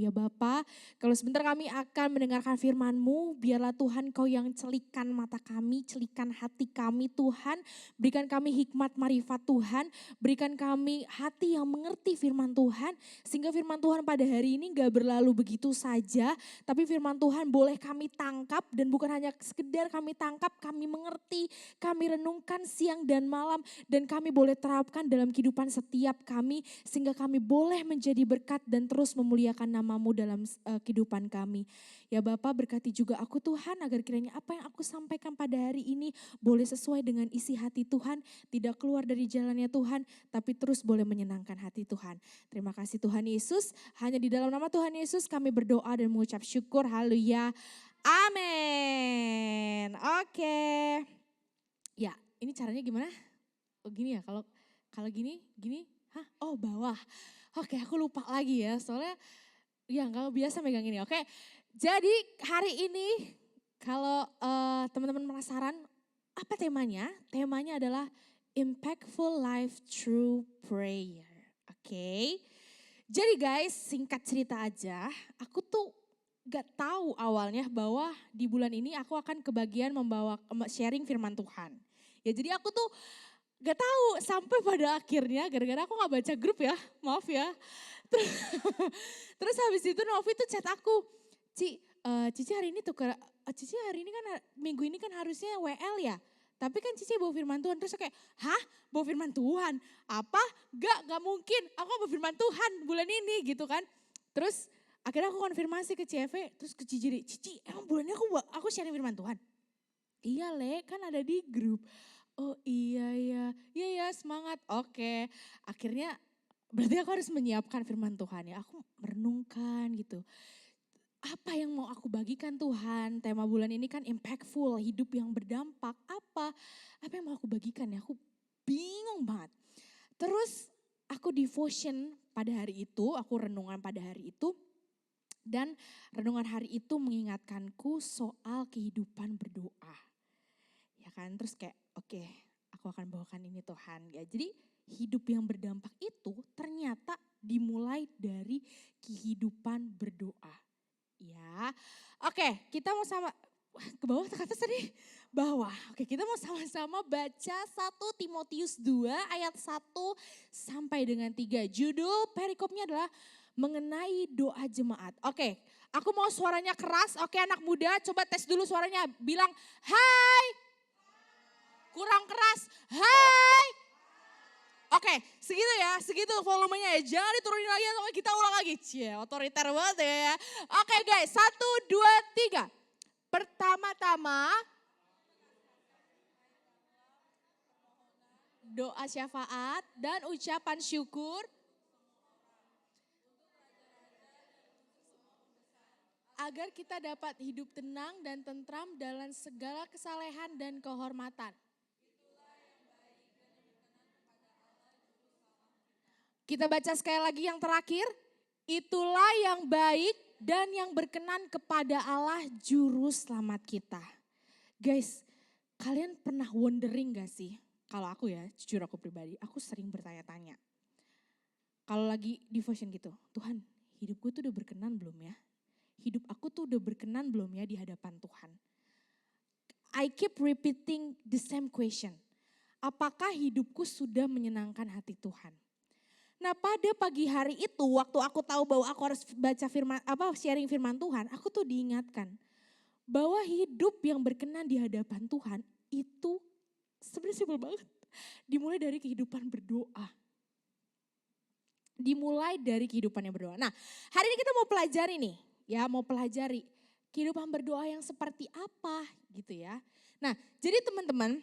Ya Bapa, kalau sebentar kami akan mendengarkan firman-Mu, biarlah Tuhan Kau yang celikan mata kami, celikan hati kami Tuhan. Berikan kami hikmat marifat Tuhan, berikan kami hati yang mengerti firman Tuhan. Sehingga firman Tuhan pada hari ini gak berlalu begitu saja, tapi firman Tuhan boleh kami tangkap dan bukan hanya sekedar kami tangkap, kami mengerti, kami renungkan siang dan malam dan kami boleh terapkan dalam kehidupan setiap kami sehingga kami boleh menjadi berkat dan terus memuliakan nama-Mu dalam kehidupan kami. Ya Bapa, berkati juga aku Tuhan agar kiranya apa yang aku sampaikan pada hari ini boleh sesuai dengan isi hati Tuhan, tidak keluar dari jalannya Tuhan, tapi terus boleh menyenangkan hati Tuhan. Terima kasih Tuhan Yesus, hanya di dalam nama Tuhan Yesus kami berdoa dan mengucap syukur, haleluya, amin. Oke. Ya, ini caranya gimana? Oh gini ya, kalau gini, hah? Oh bawah. Oke, aku lupa lagi ya, soalnya ya kalau biasa megang ini. Oke, jadi hari ini kalau teman-teman penasaran apa temanya? Temanya adalah Impactful Life Through Prayer. Oke, jadi guys singkat cerita aja, aku tuh gak tahu awalnya bahwa di bulan ini aku akan kebagian membawa sharing firman Tuhan. Ya jadi aku tuh gak tahu sampai pada akhirnya gara-gara aku gak baca grup ya, maaf ya. Terus habis itu Novi tuh chat aku, Cici hari ini Cici hari ini kan minggu ini kan harusnya WL ya. Tapi kan Cici bawa firman Tuhan. Terus kayak, hah bawa firman Tuhan? Apa? Gak mungkin. Aku bawa firman Tuhan bulan ini gitu kan. Terus akhirnya aku konfirmasi ke CV, terus ke Cici emang bulan ini aku sharing firman Tuhan? Iya Le, kan ada di grup. Oh iya ya semangat. Oke, akhirnya berarti aku harus menyiapkan firman Tuhan ya. Aku merenungkan gitu. Apa yang mau aku bagikan Tuhan? Tema bulan ini kan impactful, hidup yang berdampak. Apa yang mau aku bagikan ya? Aku bingung banget. Terus aku devotion pada hari itu, aku renungan pada hari itu. Dan renungan hari itu mengingatkanku soal kehidupan berdoa. Ya kan, terus kayak oke, aku akan bawakan ini Tuhan. Ya, jadi hidup yang berdampak itu ternyata dimulai dari kehidupan berdoa. Ya, oke kita mau sama, ke bawah ke atas tadi? Bawah, oke kita mau sama-sama baca 1 Timotius 2 ayat 1 sampai dengan 3. Judul perikopnya adalah mengenai doa jemaat. Oke, aku mau suaranya keras, oke anak muda coba tes dulu suaranya, bilang hai. Kurang keras, hai. Oke, segitu ya, segitu volumenya ya. Jangan diturunin lagi atau kita ulang lagi. Cie, otoriter banget ya. Oke guys, 1, 2, 3. Pertama-tama, doa syafaat dan ucapan syukur agar kita dapat hidup tenang dan tentram dalam segala kesalehan dan kehormatan. Kita baca sekali lagi yang terakhir. Itulah yang baik dan yang berkenan kepada Allah juru selamat kita. Guys, kalian pernah wondering gak sih? Kalau aku ya, jujur aku pribadi, aku sering bertanya-tanya. Kalau lagi devotion gitu, Tuhan hidupku tuh udah berkenan belum ya? Hidup aku tuh udah berkenan belum ya di hadapan Tuhan? I keep repeating the same question. Apakah hidupku sudah menyenangkan hati Tuhan? Nah pada pagi hari itu waktu aku tahu bahwa aku harus baca sharing firman Tuhan, aku tuh diingatkan bahwa hidup yang berkenan di hadapan Tuhan itu sebenarnya simpel banget. Dimulai dari kehidupan berdoa. Dimulai dari kehidupan yang berdoa. Nah hari ini kita mau pelajari nih, ya mau pelajari kehidupan berdoa yang seperti apa gitu ya. Nah jadi teman-teman,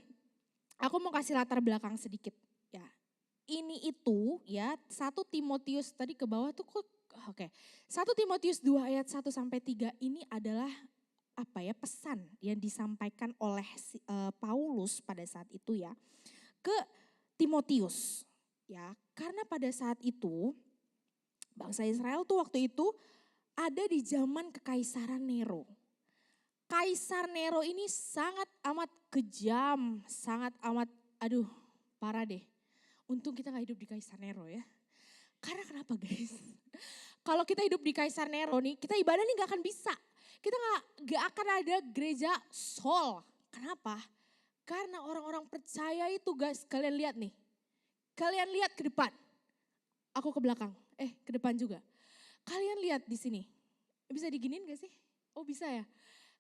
aku mau kasih latar belakang sedikit ya. Ini itu ya 1 Timotius tadi ke bawah tuh oke. 1 Timotius 2 ayat 1 sampai 3 ini adalah apa ya pesan yang disampaikan oleh Paulus pada saat itu ya ke Timotius ya. Karena pada saat itu bangsa Israel tuh waktu itu ada di zaman kekaisaran Nero. Kaisar Nero ini sangat amat kejam, sangat amat aduh parah deh. Untung kita gak hidup di Kaisar Nero ya. Karena kenapa guys? Kalau kita hidup di Kaisar Nero nih, kita ibadah nih gak akan bisa. Kita gak akan ada gereja Sol. Kenapa? Karena orang-orang percaya itu guys, kalian lihat nih. Kalian lihat ke depan. Aku ke belakang, ke depan juga. Kalian lihat di sini. Bisa diginin gak sih? Oh bisa ya.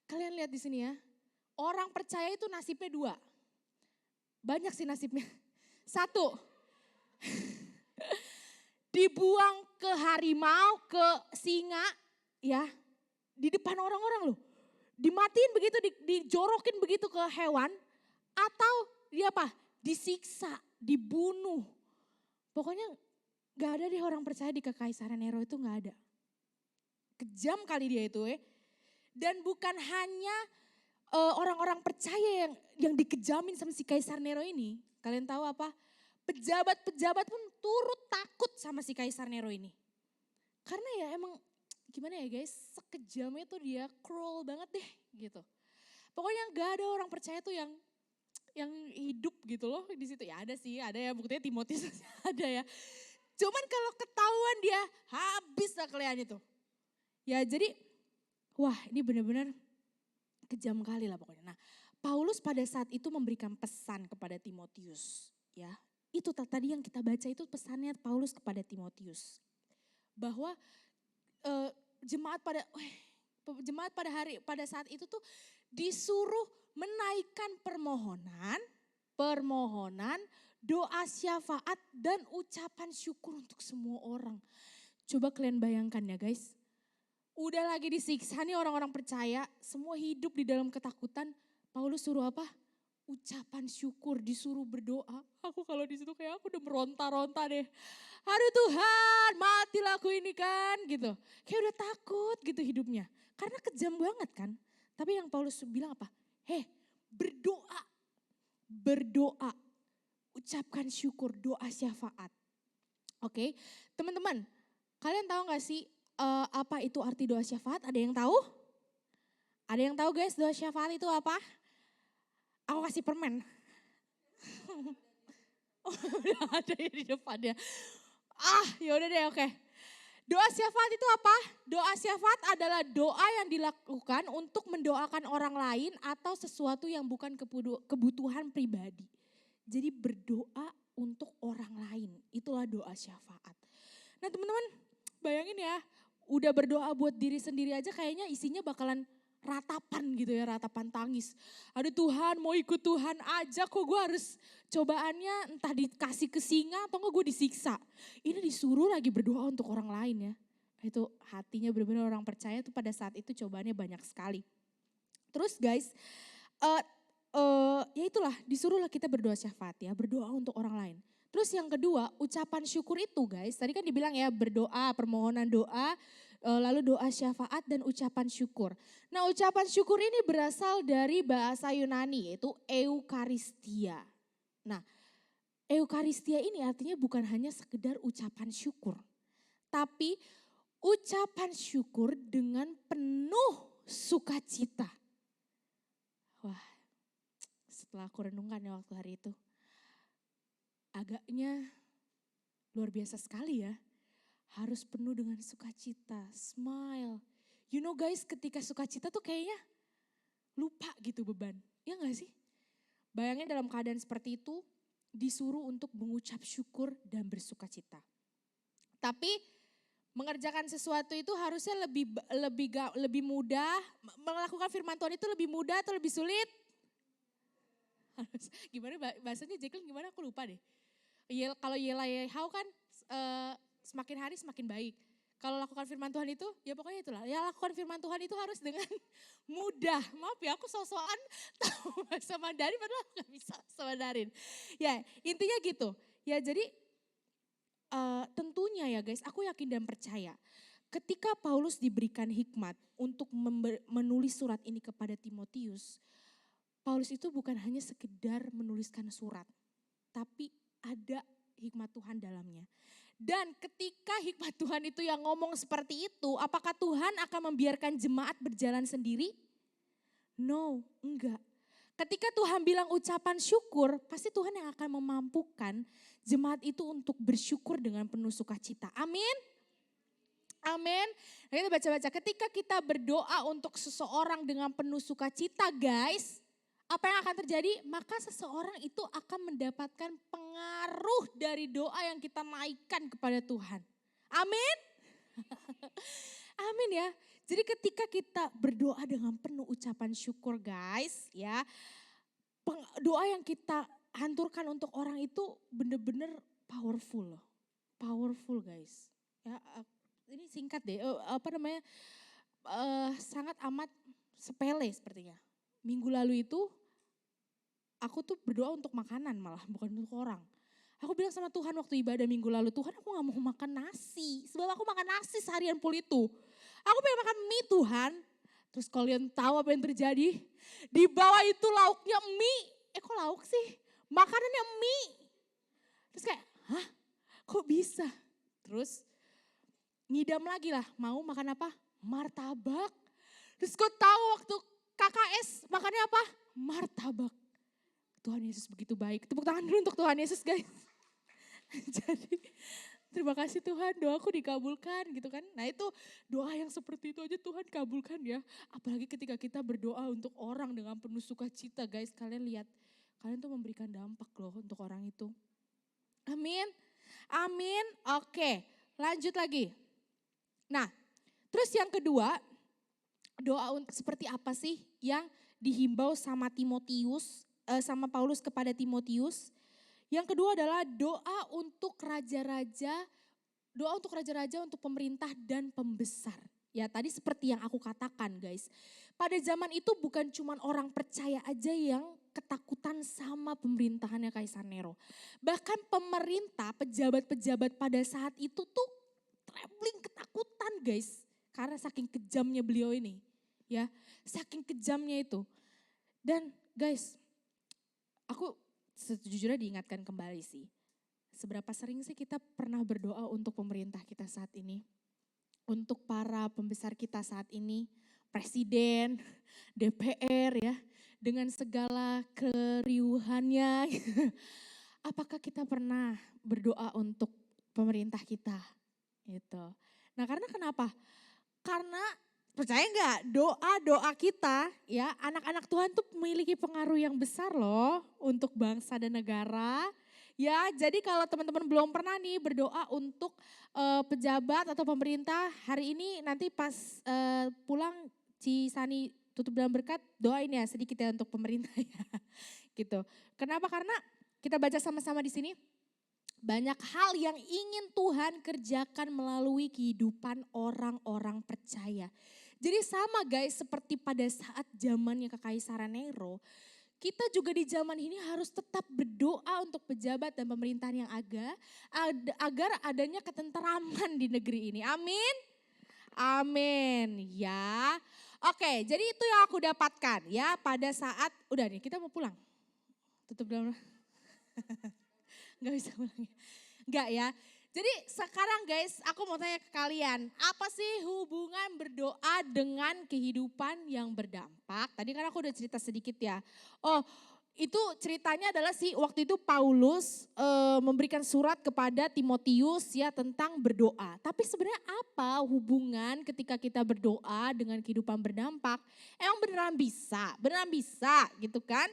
Kalian lihat di sini ya. Orang percaya itu nasibnya dua. Banyak sih nasibnya. Satu. Dibuang ke harimau, ke singa, ya. Di depan orang-orang loh. Dimatiin begitu, dijorokin begitu ke hewan. Atau dia apa? Disiksa, dibunuh. Pokoknya gak ada deh orang percaya di kekaisaran Nero itu gak ada. Kejam kali dia itu Dan bukan hanya orang-orang percaya yang dikejamin sama si Kaisar Nero ini. Kalian tahu apa? Pejabat-pejabat pun turut takut sama si Kaisar Nero ini. Karena ya emang gimana ya guys, sekejamnya tuh dia cruel banget deh gitu. Pokoknya gak ada orang percaya tuh yang hidup gitu loh di situ. Ya ada sih, ada ya buktinya Timotius ada ya. Cuman kalau ketahuan dia habis lah kalian itu. Ya jadi wah ini benar-benar kejam kali lah pokoknya. Nah Paulus pada saat itu memberikan pesan kepada Timotius ya. Itu tadi yang kita baca itu pesannya Paulus kepada Timotius. Bahwa jemaat pada saat itu tuh disuruh menaikkan permohonan, doa syafaat dan ucapan syukur untuk semua orang. Coba kalian bayangkan ya guys. Udah lagi disiksa nih orang-orang percaya, semua hidup di dalam ketakutan. Paulus suruh apa? Ucapan syukur, disuruh berdoa. Aku kalau di situ kayak aku udah meronta-ronta deh. Aduh Tuhan, matilah aku ini kan gitu. Kayak udah takut gitu hidupnya. Karena kejam banget kan. Tapi yang Paulus bilang apa? Berdoa. Ucapkan syukur, doa syafaat. Oke, teman-teman, kalian tahu gak sih apa itu arti doa syafaat? Ada yang tahu? Ada yang tahu guys doa syafaat itu apa? Aku kasih permen. Udah ada ya di depannya. Yaudah deh oke. Doa syafaat itu apa? Doa syafaat adalah doa yang dilakukan untuk mendoakan orang lain atau sesuatu yang bukan kebutuhan pribadi. Jadi berdoa untuk orang lain, itulah doa syafaat. Nah teman-teman bayangin ya, udah berdoa buat diri sendiri aja kayaknya isinya bakalan ratapan gitu ya, ratapan tangis. Aduh Tuhan mau ikut Tuhan aja kok gue harus cobaannya entah dikasih ke singa atau enggak gue disiksa. Ini disuruh lagi berdoa untuk orang lain ya. Itu hatinya benar-benar orang percaya tuh pada saat itu cobaannya banyak sekali. Terus guys, ya itulah disuruhlah kita berdoa syafaat ya, berdoa untuk orang lain. Terus yang kedua ucapan syukur itu guys, tadi kan dibilang ya berdoa, permohonan doa, lalu doa syafaat dan ucapan syukur. Nah ucapan syukur ini berasal dari bahasa Yunani yaitu eukaristia. Nah eukaristia ini artinya bukan hanya sekedar ucapan syukur. Tapi ucapan syukur dengan penuh sukacita. Wah setelah aku renungkan ya waktu hari itu. Agaknya luar biasa sekali ya. Harus penuh dengan sukacita, smile. You know guys ketika sukacita tuh kayaknya lupa gitu beban. Ya gak sih? Bayangin dalam keadaan seperti itu disuruh untuk mengucap syukur dan bersukacita. Tapi mengerjakan sesuatu itu harusnya lebih mudah. Melakukan firman Tuhan itu lebih mudah atau lebih sulit? Gimana bahasanya Jacqueline gimana aku lupa deh. Kalau Yelayahau kan semakin hari semakin baik. Kalau lakukan firman Tuhan itu, ya pokoknya itulah. Ya lakukan firman Tuhan itu harus dengan mudah. Maaf ya aku so-soan tahu bahasa Mandarin padahal aku gak bisa bahasa Mandarin. Ya intinya gitu. Ya jadi tentunya ya guys aku yakin dan percaya. Ketika Paulus diberikan hikmat untuk menulis surat ini kepada Timotius. Paulus itu bukan hanya sekedar menuliskan surat. Tapi ada hikmat Tuhan dalamnya. Dan ketika hikmat Tuhan itu yang ngomong seperti itu, apakah Tuhan akan membiarkan jemaat berjalan sendiri? No, enggak. Ketika Tuhan bilang ucapan syukur, pasti Tuhan yang akan memampukan jemaat itu untuk bersyukur dengan penuh sukacita. Amin. Amin. Nah, kita baca-baca. Ketika kita berdoa untuk seseorang dengan penuh sukacita, guys, apa yang akan terjadi? Maka seseorang itu akan mendapatkan pengaruh dari doa yang kita naikkan kepada Tuhan. Amin. Amin ya. Jadi ketika kita berdoa dengan penuh ucapan syukur, guys, ya, doa yang kita hanturkan untuk orang itu benar-benar powerful loh. Powerful, guys. Ya, ini singkat deh, sangat amat sepele sepertinya. Minggu lalu itu aku tuh berdoa untuk makanan malah, bukan untuk orang. Aku bilang sama Tuhan waktu ibadah minggu lalu, Tuhan aku gak mau makan nasi. Sebab aku makan nasi seharian full itu. Aku pengen makan mie Tuhan. Terus kalian tahu apa yang terjadi? Di bawah itu lauknya mie. Kok lauk sih? Makanannya mie. Terus kayak, hah? Kok bisa? Terus ngidam lagi lah, mau makan apa? Martabak. Terus kau tahu waktu KKS makannya apa? Martabak. Tuhan Yesus begitu baik. Tepuk tangan dulu untuk Tuhan Yesus, guys. Jadi terima kasih Tuhan, doaku dikabulkan gitu kan. Nah itu doa yang seperti itu aja Tuhan kabulkan ya. Apalagi ketika kita berdoa untuk orang dengan penuh sukacita, guys. Kalian lihat, kalian tuh memberikan dampak loh untuk orang itu. Amin. Amin. Oke, lanjut lagi. Nah, terus yang kedua, doa seperti apa sih yang dihimbau sama Timotius, sama Paulus kepada Timotius? Yang kedua adalah doa untuk raja-raja, untuk pemerintah dan pembesar. Ya tadi seperti yang aku katakan, guys. Pada zaman itu bukan cuma orang percaya aja yang ketakutan sama pemerintahannya Kaisar Nero. Bahkan pemerintah, pejabat-pejabat pada saat itu tuh trembling ketakutan, guys. Karena saking kejamnya beliau ini. Ya, saking kejamnya itu. Dan guys, aku sejujurnya diingatkan kembali sih. Seberapa sering sih kita pernah berdoa untuk pemerintah kita saat ini? Untuk para pembesar kita saat ini, presiden, DPR ya, dengan segala keriuhannya. Apakah kita pernah berdoa untuk pemerintah kita? Gitu. Nah karena kenapa? Karena percaya nggak doa-doa kita ya anak-anak Tuhan tuh memiliki pengaruh yang besar loh untuk bangsa dan negara. Ya jadi kalau teman-teman belum pernah nih berdoa untuk pejabat atau pemerintah hari ini nanti pas pulang Cisani tutup dalam berkat doain ya sedikit ya untuk pemerintah ya gitu. Kenapa? Karena kita baca sama-sama di sini. Banyak hal yang ingin Tuhan kerjakan melalui kehidupan orang-orang percaya. Jadi sama guys seperti pada saat zamannya Kekaisaran Nero. Kita juga di zaman ini harus tetap berdoa untuk pejabat dan pemerintahan yang agar adanya ketenteraman di negeri ini. Amin. Amin ya. Oke jadi itu yang aku dapatkan ya pada saat, udah nih kita mau pulang. Tutup dalam. Gak bisa pulang ya. Enggak ya. Jadi sekarang guys aku mau tanya ke kalian. Apa sih hubungan berdoa dengan kehidupan yang berdampak? Tadi kan aku udah cerita sedikit ya. Oh itu ceritanya adalah waktu itu Paulus memberikan surat kepada Timotius ya tentang berdoa. Tapi sebenarnya apa hubungan ketika kita berdoa dengan kehidupan berdampak? Emang beneran bisa? Beneran bisa gitu kan?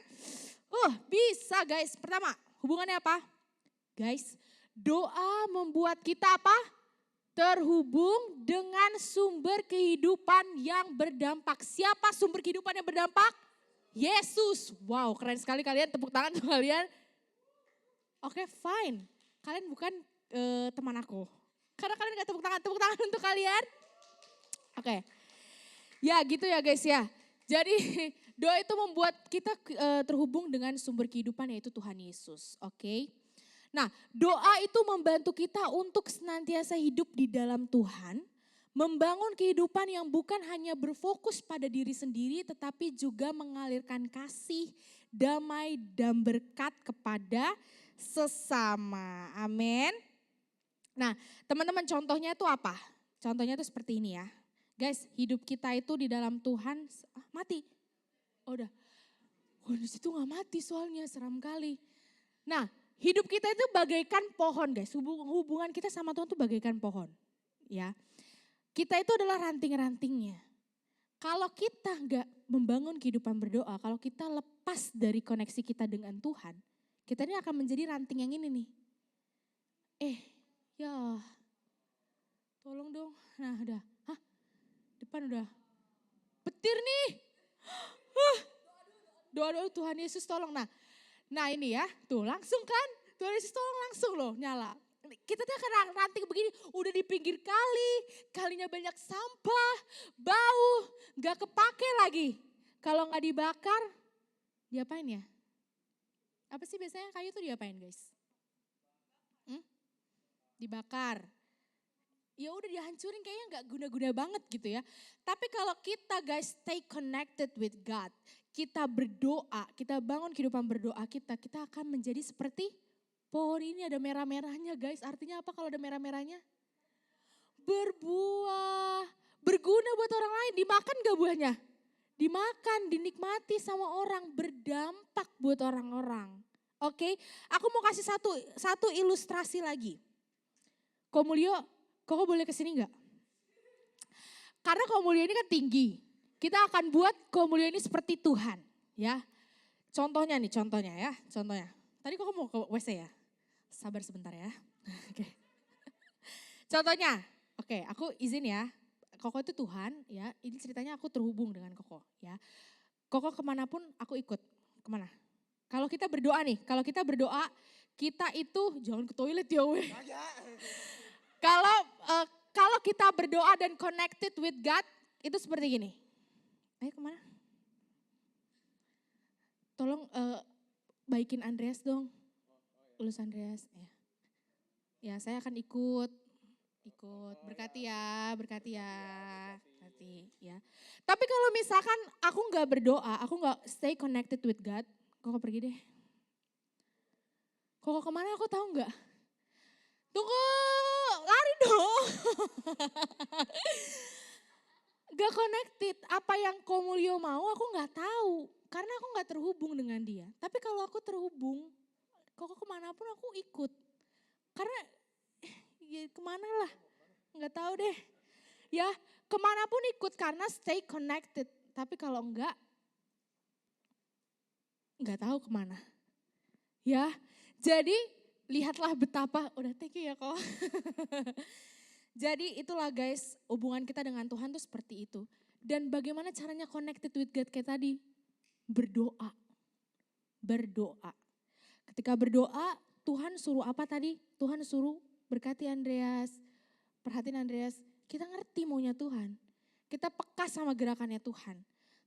Bisa guys. Pertama hubungannya apa? Guys, doa membuat kita apa? Terhubung dengan sumber kehidupan yang berdampak. Siapa sumber kehidupan yang berdampak? Yesus. Wow, keren sekali kalian. Tepuk tangan untuk kalian. Oke, fine. Kalian bukan teman aku. Karena kalian gak tepuk tangan. Tepuk tangan untuk kalian. Oke. Ya gitu ya guys ya. Jadi doa itu membuat kita terhubung dengan sumber kehidupan yaitu Tuhan Yesus. Oke. Nah doa itu membantu kita untuk senantiasa hidup di dalam Tuhan. Membangun kehidupan yang bukan hanya berfokus pada diri sendiri tetapi juga mengalirkan kasih, damai dan berkat kepada sesama. Amin. Nah teman-teman contohnya itu apa? Contohnya itu seperti ini ya. Guys hidup kita itu di dalam Tuhan, mati. Oh udah, di situ gak mati soalnya seram kali. Nah hidup kita itu bagaikan pohon guys, hubungan kita sama Tuhan itu bagaikan pohon. Ya, Kita itu adalah ranting-rantingnya. Kalau kita nggak membangun kehidupan berdoa, kalau kita lepas dari koneksi kita dengan Tuhan, kita ini akan menjadi ranting yang ini nih. Ya, tolong dong. Nah udah, depan udah. Petir nih. Doa-doa Tuhan Yesus tolong. Nah ini ya, tuh langsung kan. Tuhan Yesus tolong langsung loh nyala. Kita tuh akan ranting begini, udah di pinggir kali, kalinya banyak sampah, bau, gak kepake lagi. Kalau gak dibakar, diapain ya? Apa sih biasanya kayu tuh diapain guys? Dibakar. Ya udah dihancurin kayaknya gak guna-guna banget gitu ya. Tapi kalau kita guys stay connected with God, kita berdoa, kita bangun kehidupan berdoa kita akan menjadi seperti pohon ini ada merah-merahnya guys. Artinya apa kalau ada merah-merahnya? Berbuah, berguna buat orang lain. Dimakan gak buahnya? Dimakan, dinikmati sama orang, berdampak buat orang-orang. Oke, aku mau kasih satu ilustrasi lagi. Komulio, Koko boleh kesini enggak? Karena Komulio ini kan tinggi. Kita akan buat Komulio ini seperti Tuhan. Ya, contohnya. Tadi Koko mau ke WC ya? Sabar sebentar ya. Oke. Contohnya, aku izin ya. Koko itu Tuhan ya. Ini ceritanya aku terhubung dengan Koko ya. Koko kemanapun aku ikut. Kemana? Kalau kita berdoa nih, kita itu jangan ke toilet ya weh. Kalau kita berdoa dan connected with God, itu seperti gini. Ayo kemana? Tolong baikin Andreas dong. Lulus Andreas. Ya saya akan ikut. Berkati ya. Tapi kalau misalkan aku gak berdoa, aku gak stay connected with God, Koko pergi deh. Koko kemana aku tahu gak? Tunggu, lari dong. Gak connected, apa yang Komulio mau aku gak tahu. Karena aku gak terhubung dengan dia. Tapi kalau aku terhubung, Koko kemanapun aku ikut. Karena ya kemana lah, gak tahu deh. Ya kemanapun ikut karena stay connected. Tapi kalau enggak tahu kemana. Ya, jadi lihatlah betapa, udah thank you ya kok. Jadi itulah guys, hubungan kita dengan Tuhan tuh seperti itu. Dan bagaimana caranya connected with God kayak tadi? Berdoa. Ketika berdoa, Tuhan suruh apa tadi? Tuhan suruh berkati Andreas, perhatiin Andreas. Kita ngerti maunya Tuhan. Kita peka sama gerakannya Tuhan.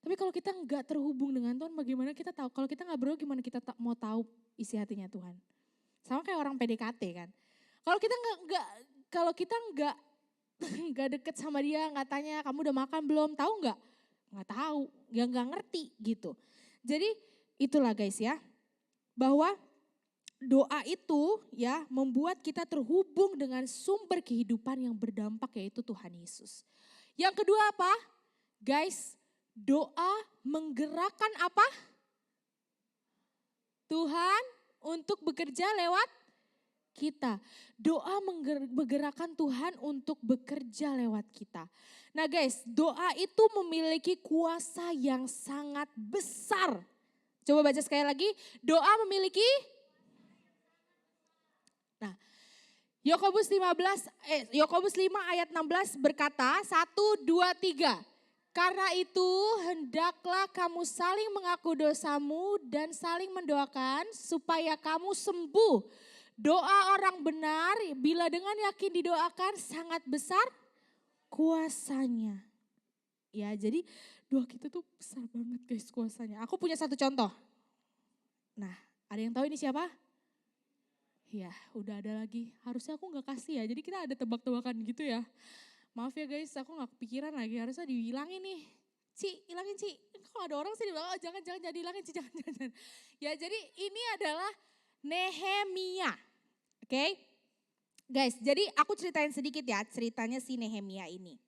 Tapi kalau kita nggak terhubung dengan Tuhan, bagaimana kita tahu? Kalau kita nggak berdoa, gimana kita mau tahu isi hatinya Tuhan? Sama kayak orang PDKT kan. Kalau kita nggak deket sama dia, nggak tanya kamu udah makan belum, tahu nggak? Nggak tahu, nggak ngerti gitu. Jadi itulah guys ya, bahwa doa itu ya membuat kita terhubung dengan sumber kehidupan yang berdampak yaitu Tuhan Yesus. Yang kedua apa? Guys, doa menggerakkan apa? Tuhan untuk bekerja lewat kita. Doa menggerakkan Tuhan untuk bekerja lewat kita. Nah guys, doa itu memiliki kuasa yang sangat besar. Coba baca sekali lagi, doa memiliki. Nah, Yakobus 5 ayat 16 berkata, 1, 2, 3. Karena itu hendaklah kamu saling mengaku dosamu dan saling mendoakan supaya kamu sembuh. Doa orang benar bila dengan yakin didoakan sangat besar kuasanya. Ya jadi doa kita tuh besar banget guys kuasanya. Aku punya satu contoh. Nah ada yang tahu ini siapa? Ya udah ada lagi. Harusnya aku gak kasih ya. Jadi kita ada tebak-tebakan gitu ya. Maaf ya guys, aku gak kepikiran lagi, harusnya dihilangin nih. Ci, hilangin Ci. Kalau ada orang sih bilang, oh jangan dihilangin Ci, jangan. Ya jadi ini adalah Nehemia. Oke. Guys, jadi aku ceritain sedikit ya ceritanya si Nehemia ini.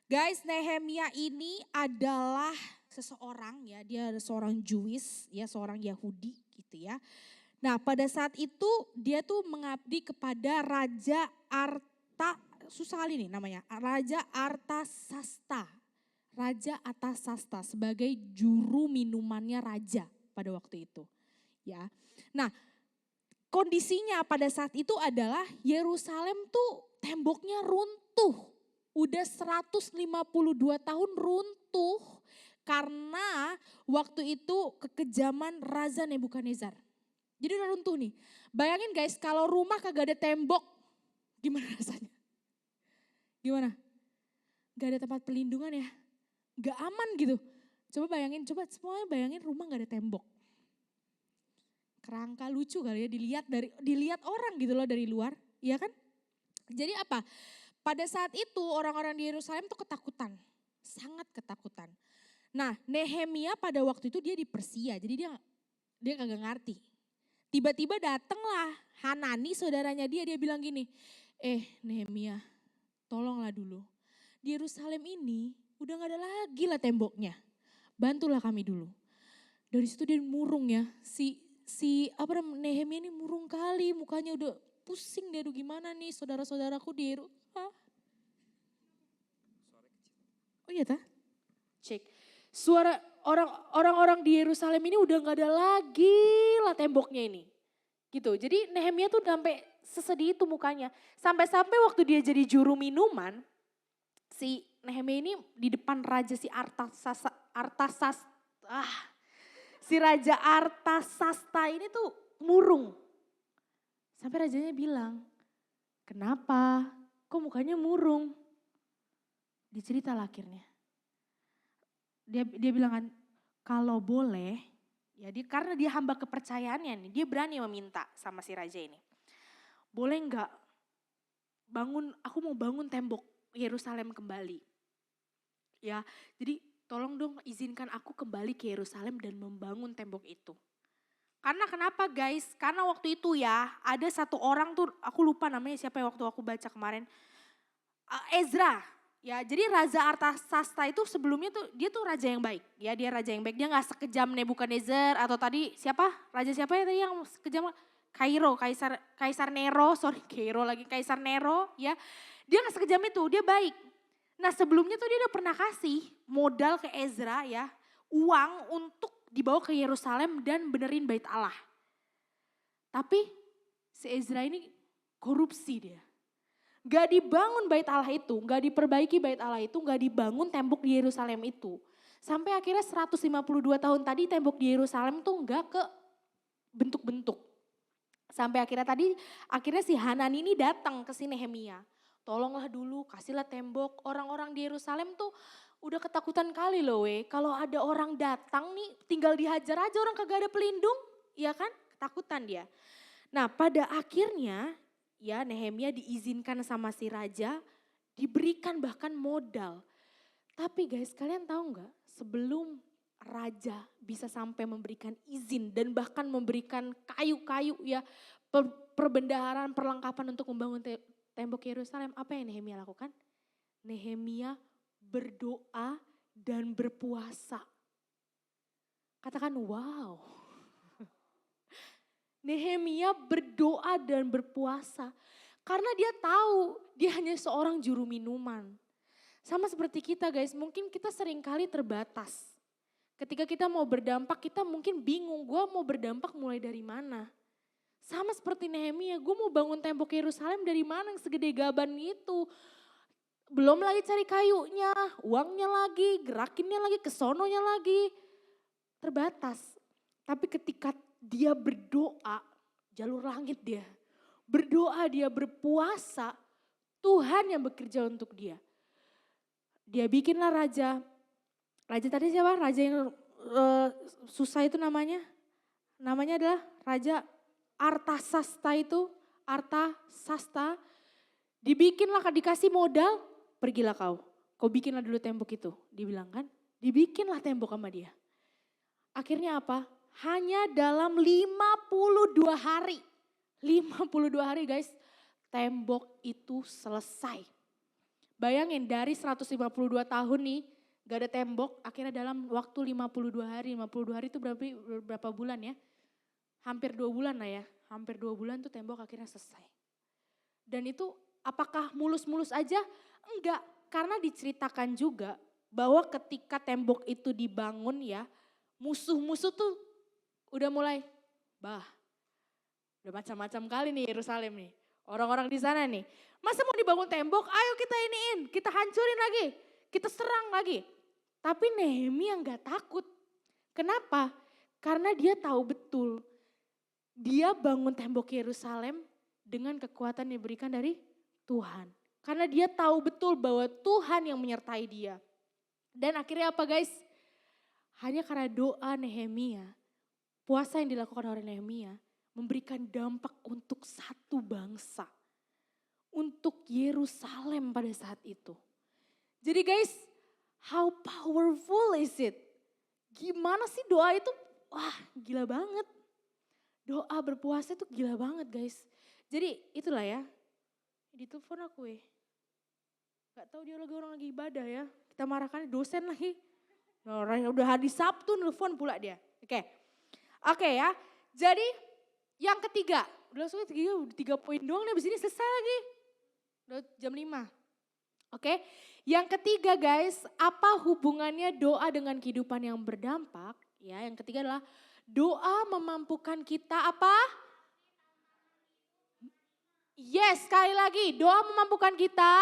Guys, Nehemia ini adalah seseorang ya, dia seorang Jewish, ya seorang Yahudi gitu ya. Nah pada saat itu dia tuh mengabdi kepada Raja susah kali nih namanya, Raja Artasasta. Raja Artasasta sebagai juru minumannya raja pada waktu itu. Ya. Nah, kondisinya pada saat itu adalah Yerusalem tuh temboknya runtuh. Udah 152 tahun runtuh karena waktu itu kekejaman Raja Nebukadnezar. Jadi udah runtuh nih. Bayangin guys, kalau rumah kagak ada tembok, gimana rasanya? Gimana? Gak ada tempat perlindungan ya? Gak aman gitu. Coba bayangin, coba semuanya bayangin rumah gak ada tembok. Kerangka lucu kali ya, dilihat orang gitu loh dari luar, iya kan? Jadi apa? Pada saat itu orang-orang di Yerusalem tuh ketakutan, sangat ketakutan. Nah, Nehemia pada waktu itu dia di Persia, jadi dia kagak ngerti. Tiba-tiba datanglah Hanani saudaranya dia bilang gini, Nehemia, tolonglah dulu. Di Yerusalem ini udah gak ada lagi lah temboknya. Bantulah kami dulu. Dari situ dia murung ya. Nehemia ini murung kali, mukanya udah pusing dia, aduh gimana nih saudara-saudaraku di Yerusalem. Oh iya tah? Cek. Suara orang-orang di Yerusalem ini udah gak ada lagi lah temboknya ini. Gitu. Jadi Nehemia tuh sampai sesedih itu mukanya. Sampai-sampai waktu dia jadi juru minuman, si Nehemia ini di depan raja si si Raja Artasasta ini tuh murung. Sampai rajanya bilang, kenapa? Kok mukanya murung? Diceritalah akhirnya. Dia bilang kan, kalau boleh, ya karena dia hamba kepercayaannya nih, dia berani meminta sama si raja ini. Boleh enggak aku mau bangun tembok Yerusalem kembali. Ya, jadi tolong dong izinkan aku kembali ke Yerusalem dan membangun tembok itu. Karena kenapa guys? Karena waktu itu ya ada satu orang tuh, aku lupa namanya siapa ya waktu aku baca kemarin. Ezra. Ya, jadi Raja Artasasta itu sebelumnya tuh dia tuh raja yang baik. Ya, dia raja yang baik. Dia gak sekejam Nebukadnezar atau tadi siapa? Raja siapa ya tadi yang sekejam? Kaisar Nero, Kaisar Nero ya. Dia gak sekejam itu, dia baik. Nah sebelumnya tuh dia udah pernah kasih modal ke Ezra ya, uang untuk dibawa ke Yerusalem dan benerin bait Allah. Tapi si Ezra ini korupsi dia. Gak dibangun bait Allah itu, gak diperbaiki bait Allah itu, gak dibangun tembok di Yerusalem itu. Sampai akhirnya 152 tahun tadi tembok di Yerusalem tuh gak ke bentuk-bentuk. Sampai akhirnya si Hanani ini datang ke si Nehemia. Tolonglah dulu, kasihlah tembok. Orang-orang di Yerusalem tuh udah ketakutan kali loh kalau ada orang datang nih tinggal dihajar aja, orang kagak ada pelindung. Iya kan? Ketakutan dia. Nah pada akhirnya ya Nehemia diizinkan sama si raja, diberikan bahkan modal. Tapi guys kalian tahu nggak, sebelum raja bisa sampai memberikan izin dan bahkan memberikan kayu-kayu ya, perbendaharaan, perlengkapan untuk membangun tembok Yerusalem, apa yang Nehemia lakukan? Nehemia berdoa dan berpuasa. Katakan wow. Nehemia berdoa dan berpuasa. Karena dia tahu dia hanya seorang juru minuman. Sama seperti kita guys, mungkin kita seringkali terbatas. Ketika kita mau berdampak, kita mungkin bingung, gue mau berdampak mulai dari mana. Sama seperti Nehemia, gue mau bangun tembok Yerusalem dari mana yang segede gaban itu. Belum lagi cari kayunya, uangnya lagi, gerakinnya lagi, kesononya lagi. Terbatas. Tapi ketika dia berdoa, jalur langit dia. Berdoa, dia berpuasa, Tuhan yang bekerja untuk dia. Dia bikinlah raja. Raja tadi siapa? Raja yang susah itu namanya. Namanya adalah Raja Artasasta itu. Artasasta. Dibikinlah, dikasih modal, pergilah kau. Kau bikinlah dulu tembok itu. Dibilang kan. Dibikinlah tembok sama dia. Akhirnya apa? Hanya dalam 52 hari. 52 hari guys. Tembok itu selesai. Bayangin dari 152 tahun nih. Gak ada tembok. Akhirnya dalam waktu 52 hari. 52 hari itu berapa bulan ya? Hampir 2 bulan lah ya. Hampir 2 bulan tuh tembok akhirnya selesai. Dan itu Apakah mulus-mulus aja? Enggak, karena diceritakan juga bahwa ketika tembok itu dibangun ya, musuh-musuh tuh udah mulai, udah macam-macam kali nih Yerusalem nih. Orang-orang di sana nih, masa mau dibangun tembok, ayo kita iniin, kita hancurin lagi, kita serang lagi. Tapi Nehemia nggak takut. Kenapa? Karena dia tahu betul, dia bangun tembok Yerusalem dengan kekuatan yang diberikan dari Tuhan. Karena dia tahu betul bahwa Tuhan yang menyertai dia. Dan akhirnya apa guys? Hanya karena doa Nehemia, puasa yang dilakukan oleh Nehemia memberikan dampak untuk satu bangsa. Untuk Yerusalem pada saat itu. Jadi guys, how powerful is it? Gimana sih doa itu? Wah, gila banget. Doa berpuasa itu gila banget guys. Jadi itulah ya. Ditelepon aku Gak tahu dia orang lagi ibadah ya. Kita marahkan dosen lagi. Nah, udah hari Sabtu nelfon pula dia. Oke ya. Jadi yang ketiga. Udah langsung 3 poin doang nih. Abis ini selesai lagi. Udah jam 5. Oke. Yang ketiga guys. Apa hubungannya doa dengan kehidupan yang berdampak? Ya, yang ketiga adalah doa memampukan kita apa? Yes, sekali lagi doa memampukan kita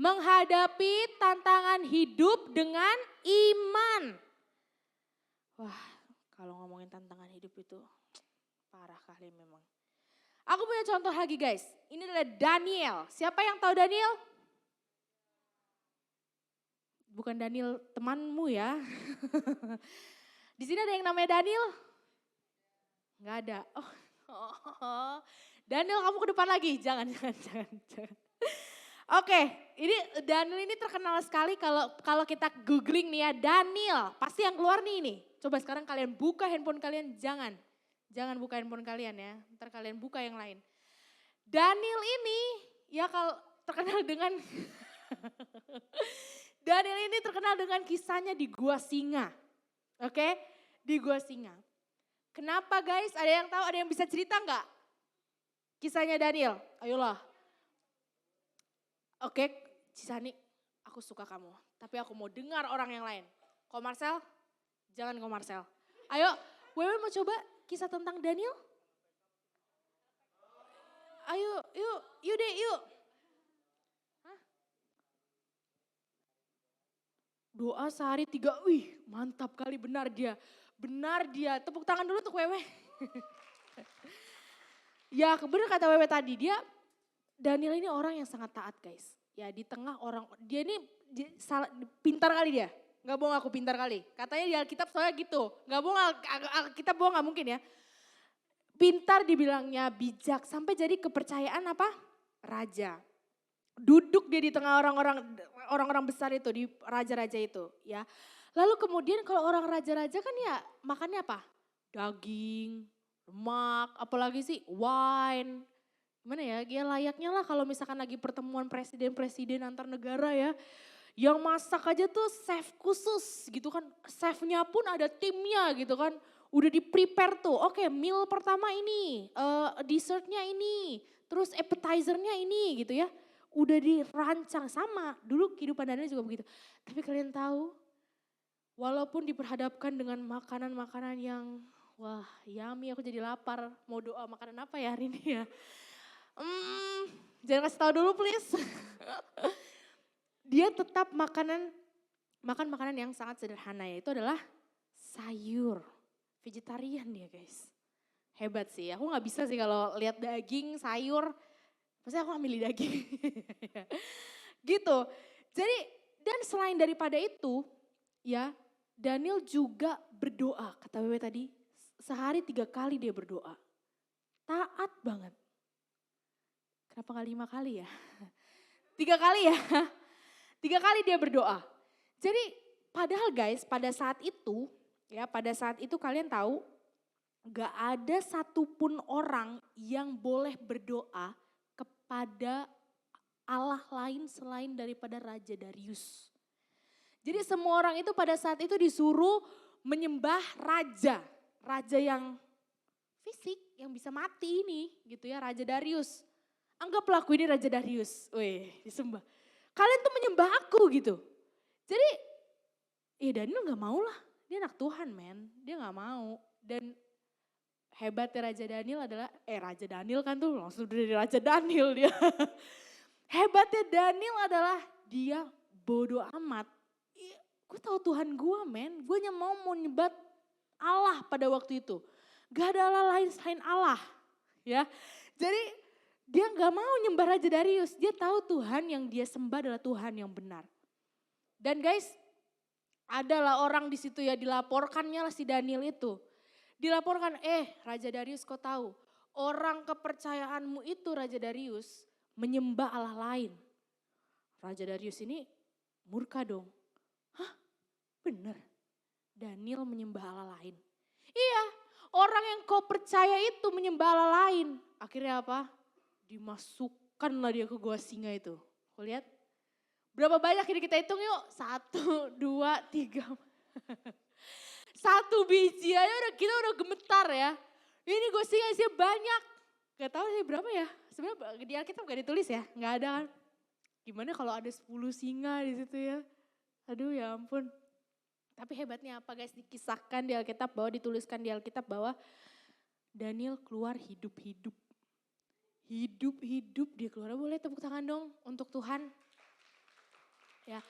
menghadapi tantangan hidup dengan iman. Wah, kalau ngomongin tantangan hidup itu parah kali memang. Aku punya contoh lagi guys, ini adalah Daniel. Siapa yang tahu Daniel? Bukan Daniel temanmu ya. Di sini ada yang namanya Daniel? Enggak ada. Oh. Daniel kamu ke depan lagi, jangan. Oke, ini Daniel ini terkenal sekali kalau kita googling nih ya Daniel, pasti yang keluar nih. Coba sekarang kalian buka handphone kalian, jangan buka handphone kalian ya, ntar kalian buka yang lain. Daniel ini ya kalau terkenal dengan Daniel ini terkenal dengan kisahnya di Gua Singa, oke? Di Gua Singa. Kenapa guys? Ada yang tahu? Ada yang bisa cerita nggak? Kisahnya Daniel, ayolah. Oke, Cisani, aku suka kamu. Tapi aku mau dengar orang yang lain. Ko Marcel, jangan Ko Marcel. Ayo, Wewe mau coba kisah tentang Daniel? Ayo, yuk deh. Hah? Doa sehari 3, wih mantap kali benar dia. Tepuk tangan dulu untuk Wewe. Ya benar kata Wewe tadi, Daniel ini orang yang sangat taat guys. Ya di tengah orang, dia ini pintar kali dia. Gak bohong aku pintar kali. Katanya di Alkitab soalnya gitu. Gak bohong, Alkitab bohong gak mungkin ya. Pintar dibilangnya, bijak, sampai jadi kepercayaan apa? Raja. Duduk dia di tengah orang-orang besar itu, di raja-raja itu ya. Lalu kemudian kalau orang raja-raja kan ya makannya apa? Daging, lemak, apalagi sih wine. Gimana ya, ya layaknya lah kalau misalkan lagi pertemuan presiden-presiden antar negara ya. Yang masak aja tuh chef khusus gitu kan. Chefnya pun ada timnya gitu kan. Udah di prepare tuh, oke meal pertama ini, dessertnya ini, terus appetizernya ini gitu ya. Udah dirancang sama, dulu kehidupan Daniel juga begitu. Tapi kalian tahu, walaupun diperhadapkan dengan makanan-makanan yang wah yummy, aku jadi lapar. Mau doa makanan apa ya hari ini ya? Jangan kasih tahu dulu please. Dia tetap makan makanan yang sangat sederhana, yaitu adalah sayur. Vegetarian dia guys. Hebat sih, aku gak bisa sih kalau lihat daging, sayur, pasti aku milih daging. Gitu. Jadi dan selain daripada itu ya Daniel juga berdoa, kata Wewe tadi sehari 3 kali dia berdoa. Taat banget. Kenapa gak 5 kali ya? 3 kali ya. 3 kali dia berdoa. Jadi padahal guys pada saat itu kalian tahu gak ada satupun orang yang boleh berdoa kepada Allah lain selain daripada Raja Darius. Jadi semua orang itu pada saat itu disuruh menyembah raja yang fisik, yang bisa mati ini gitu ya, Raja Darius. Anggaplah aku ini Raja Darius. Wih, disembah. Kalian tuh menyembah aku gitu. Jadi ya Daniel gak mau lah. Dia anak Tuhan men. Dia gak mau. Dan hebatnya Raja Daniel adalah, Raja Daniel kan tuh langsung dari Raja Daniel dia. Hebatnya Daniel adalah dia bodoh amat. Gue tahu Tuhan gue men. Gue hanya mau nyembah Allah pada waktu itu. Gak ada Allah lain selain Allah. Ya, jadi dia gak mau nyembah Raja Darius. Dia tahu Tuhan yang dia sembah adalah Tuhan yang benar. Dan guys, adalah orang di situ ya, dilaporkannya lah si Daniel itu. Dilaporkan, Raja Darius kau tahu, orang kepercayaanmu itu Raja Darius menyembah Allah lain. Raja Darius ini murka dong. Hah, bener? Daniel menyembah Allah lain. Iya, orang yang kau percaya itu menyembah Allah lain. Akhirnya apa? Dimasukkanlah dia ke gua singa itu. Kau lihat? Berapa banyak ini kita hitung yuk? 1, 2, 3. 1 biji aja kita udah gemetar ya. Ini gua singa isinya banyak. Gak tahu sih berapa ya. Sebenarnya di Alkitab gak ditulis ya. Gak ada kan. Gimana kalau ada 10 singa di situ ya. Aduh ya ampun. Tapi hebatnya apa guys, dikisahkan di Alkitab bahwa dituliskan di Alkitab bahwa Daniel keluar hidup-hidup. Hidup-hidup dia keluar. Boleh tepuk tangan dong untuk Tuhan. Ya.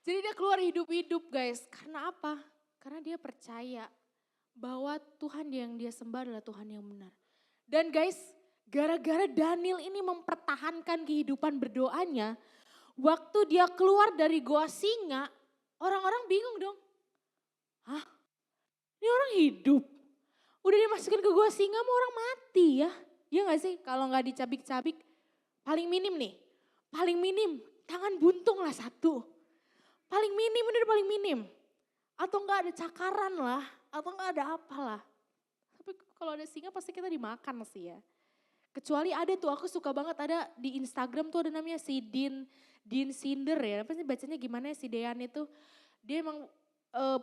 Jadi dia keluar hidup-hidup guys. Karena apa? Karena dia percaya bahwa Tuhan yang dia sembah adalah Tuhan yang benar. Dan guys, gara-gara Daniel ini mempertahankan kehidupan berdoanya, waktu dia keluar dari goa singa, orang-orang bingung dong. Hah? Ini orang hidup? Udah dimasukin ke goa singa mau orang mati ya? Iya gak sih? Kalau gak dicabik-cabik, paling minim nih. Paling minim, tangan buntung lah 1. Paling minim, ini udah paling minim. Atau gak ada cakaran lah, atau gak ada apalah. Tapi kalau ada singa pasti kita dimakan sih ya. Kecuali ada tuh, aku suka banget ada di Instagram tuh ada namanya si Dean Cinder ya. Apa sih bacanya gimana ya si Dean itu. Dia emang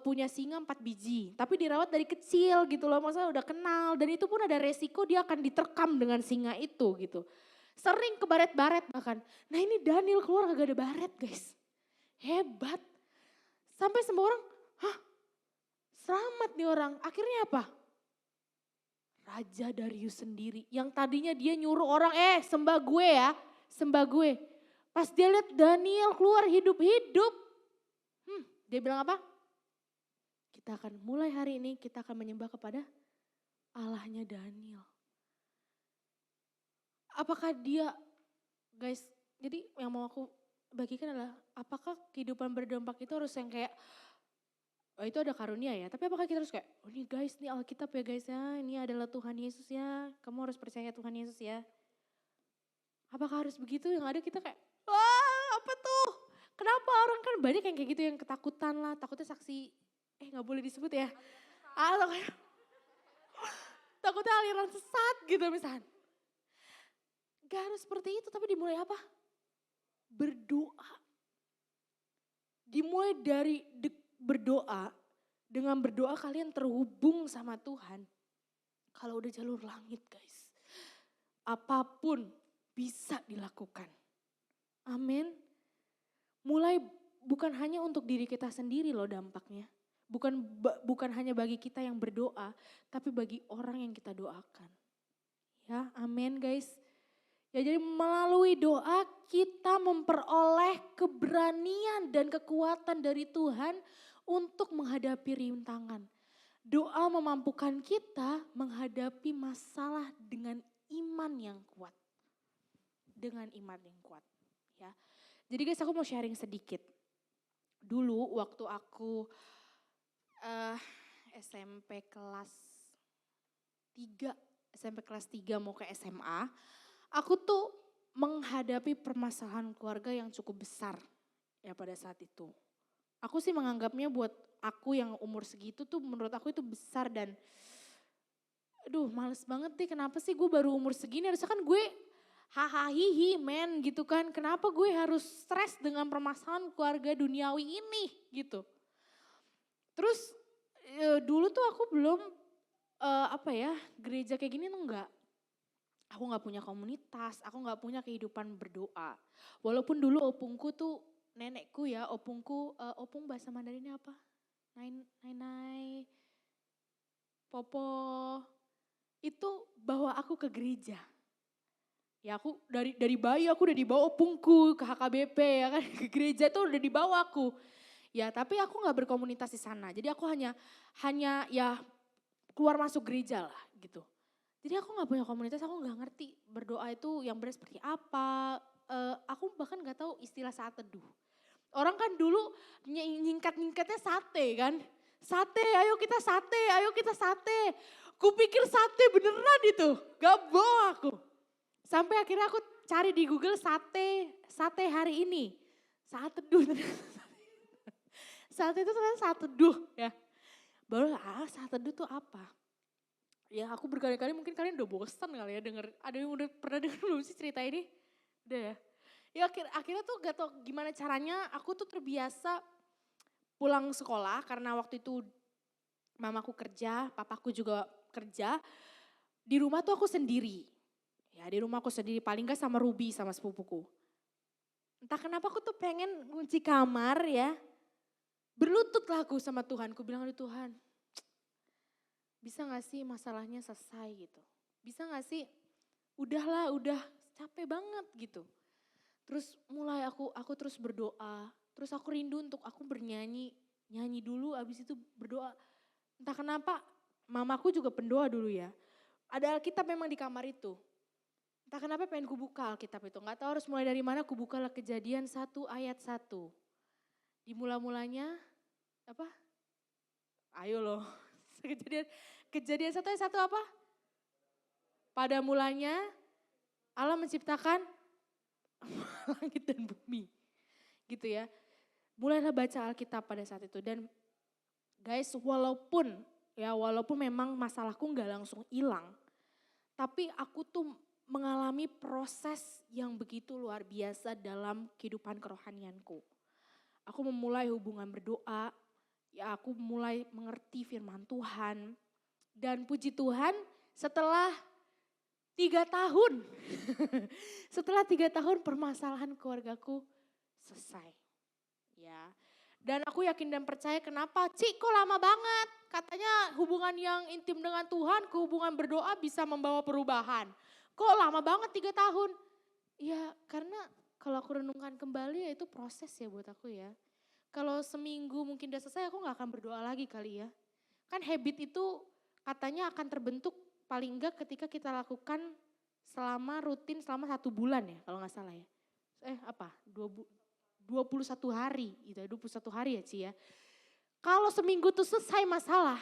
punya singa 4 biji. Tapi dirawat dari kecil gitu loh, maksudnya udah kenal. Dan itu pun ada resiko dia akan diterkam dengan singa itu gitu. Sering ke baret-baret bahkan. Nah ini Daniel keluar gak ada baret guys. Hebat. Sampai semua orang, selamat nih orang. Akhirnya apa? Raja Darius sendiri yang tadinya dia nyuruh orang, sembah gue ya, sembah gue. Pas dia lihat Daniel keluar hidup-hidup, dia bilang apa? Kita akan mulai hari ini, kita akan menyembah kepada Allahnya Daniel. Apakah dia, guys, jadi yang mau aku bagikan adalah, apakah kehidupan berdampak itu harus yang kayak, itu ada karunia ya, tapi apakah kita harus kayak, ini guys, ini Alkitab ya guys ya, ini adalah Tuhan Yesus ya, kamu harus percaya Tuhan Yesus ya. Apakah harus begitu? Yang ada kita kayak, wah apa tuh? Kenapa orang kan banyak yang kayak gitu, yang ketakutan lah, takutnya saksi, gak boleh disebut ya. Atau kayak, takutnya aliran sesat gitu misalnya. Gak harus seperti itu, tapi dimulai apa? Berdoa. Dimulai dari berdoa, dengan berdoa kalian terhubung sama Tuhan. Kalau udah jalur langit guys, apapun bisa dilakukan. Amin. Mulai bukan hanya untuk diri kita sendiri loh dampaknya. Bukan hanya bagi kita yang berdoa, tapi bagi orang yang kita doakan. Ya, amin guys. Ya jadi melalui doa kita memperoleh keberanian dan kekuatan dari Tuhan untuk menghadapi rintangan. Doa memampukan kita menghadapi masalah dengan iman yang kuat. Dengan iman yang kuat. Ya. Jadi guys aku mau sharing sedikit. Dulu waktu aku SMP kelas 3 mau ke SMA. Aku tuh menghadapi permasalahan keluarga yang cukup besar ya pada saat itu. Aku sih menganggapnya buat aku yang umur segitu tuh menurut aku itu besar dan aduh males banget deh kenapa sih gue baru umur segini harusnya kan gue hahaha men gitu kan. Kenapa gue harus stres dengan permasalahan keluarga duniawi ini gitu. Terus dulu tuh aku belum gereja kayak gini tuh enggak. Aku gak punya komunitas, aku gak punya kehidupan berdoa. Walaupun dulu opungku tuh, nenekku ya, opungku, opung bahasa Mandarinnya apa? Nai, popo, itu bawa aku ke gereja. Ya aku dari bayi aku udah dibawa opungku ke HKBP ya kan, ke gereja tuh udah dibawa aku. Ya tapi aku gak berkomunitas di sana, jadi aku hanya ya keluar masuk gereja lah gitu. Jadi aku gak punya komunitas, aku gak ngerti berdoa itu yang benar seperti apa. Aku bahkan gak tahu istilah saat teduh. Orang kan dulu nyingkat-nyingkatnya sate kan. Sate, ayo kita sate, ayo kita sate. Kupikir sate beneran itu, gak bohong aku. Sampai akhirnya aku cari di Google sate hari ini. Saat teduh. Saat itu ternyata saat teduh ya. Baru saat teduh tuh apa? Ya aku berkali-kali mungkin kalian udah bosan kali ya denger. Ada yang udah pernah denger belum sih cerita ini? Udah ya? Ya akhirnya tuh gak tau gimana caranya aku tuh terbiasa pulang sekolah karena waktu itu mamaku kerja, papaku juga kerja. Di rumah tuh aku sendiri. Ya di rumah aku sendiri paling gak sama Ruby sama sepupuku. Entah kenapa aku tuh pengen ngunci kamar ya. Berlutut lah aku sama Tuhan. Aku bilang, aduh Tuhan bisa gak sih masalahnya selesai gitu. Bisa gak sih udahlah udah capek banget gitu. Terus mulai aku terus berdoa. Terus aku rindu untuk aku bernyanyi. Nyanyi dulu abis itu berdoa. Entah kenapa mamaku juga pendoa dulu ya. Ada Alkitab memang di kamar itu. Entah kenapa pengen kubuka Alkitab itu. Gak tahu harus mulai dari mana kubuka lah Kejadian 1 ayat 1. Di mula-mulanya apa? Ayo loh. Kejadian 1 ayat 1 apa? Pada mulanya Allah menciptakan langit dan bumi. Gitu ya. Mulailah baca Alkitab pada saat itu. Dan guys walaupun memang masalahku gak langsung hilang. Tapi aku tuh mengalami proses yang begitu luar biasa dalam kehidupan kerohanianku. Aku memulai hubungan berdoa, ya aku mulai mengerti firman Tuhan. Dan puji Tuhan setelah 3 tahun, setelah 3 tahun permasalahan keluargaku selesai. Ya. Dan aku yakin dan percaya kenapa, Cik kok lama banget? Katanya hubungan yang intim dengan Tuhan, hubungan berdoa bisa membawa perubahan. Kok lama banget 3 tahun? Ya karena kalau aku renungkan kembali ya itu proses ya buat aku ya. Kalau seminggu mungkin udah selesai aku gak akan berdoa lagi kali ya. Kan habit itu katanya akan terbentuk paling enggak ketika kita lakukan rutin selama 1 bulan ya kalau gak salah ya. 21 hari gitu ya, 21 hari ya Ci ya. Kalau seminggu tuh selesai masalah,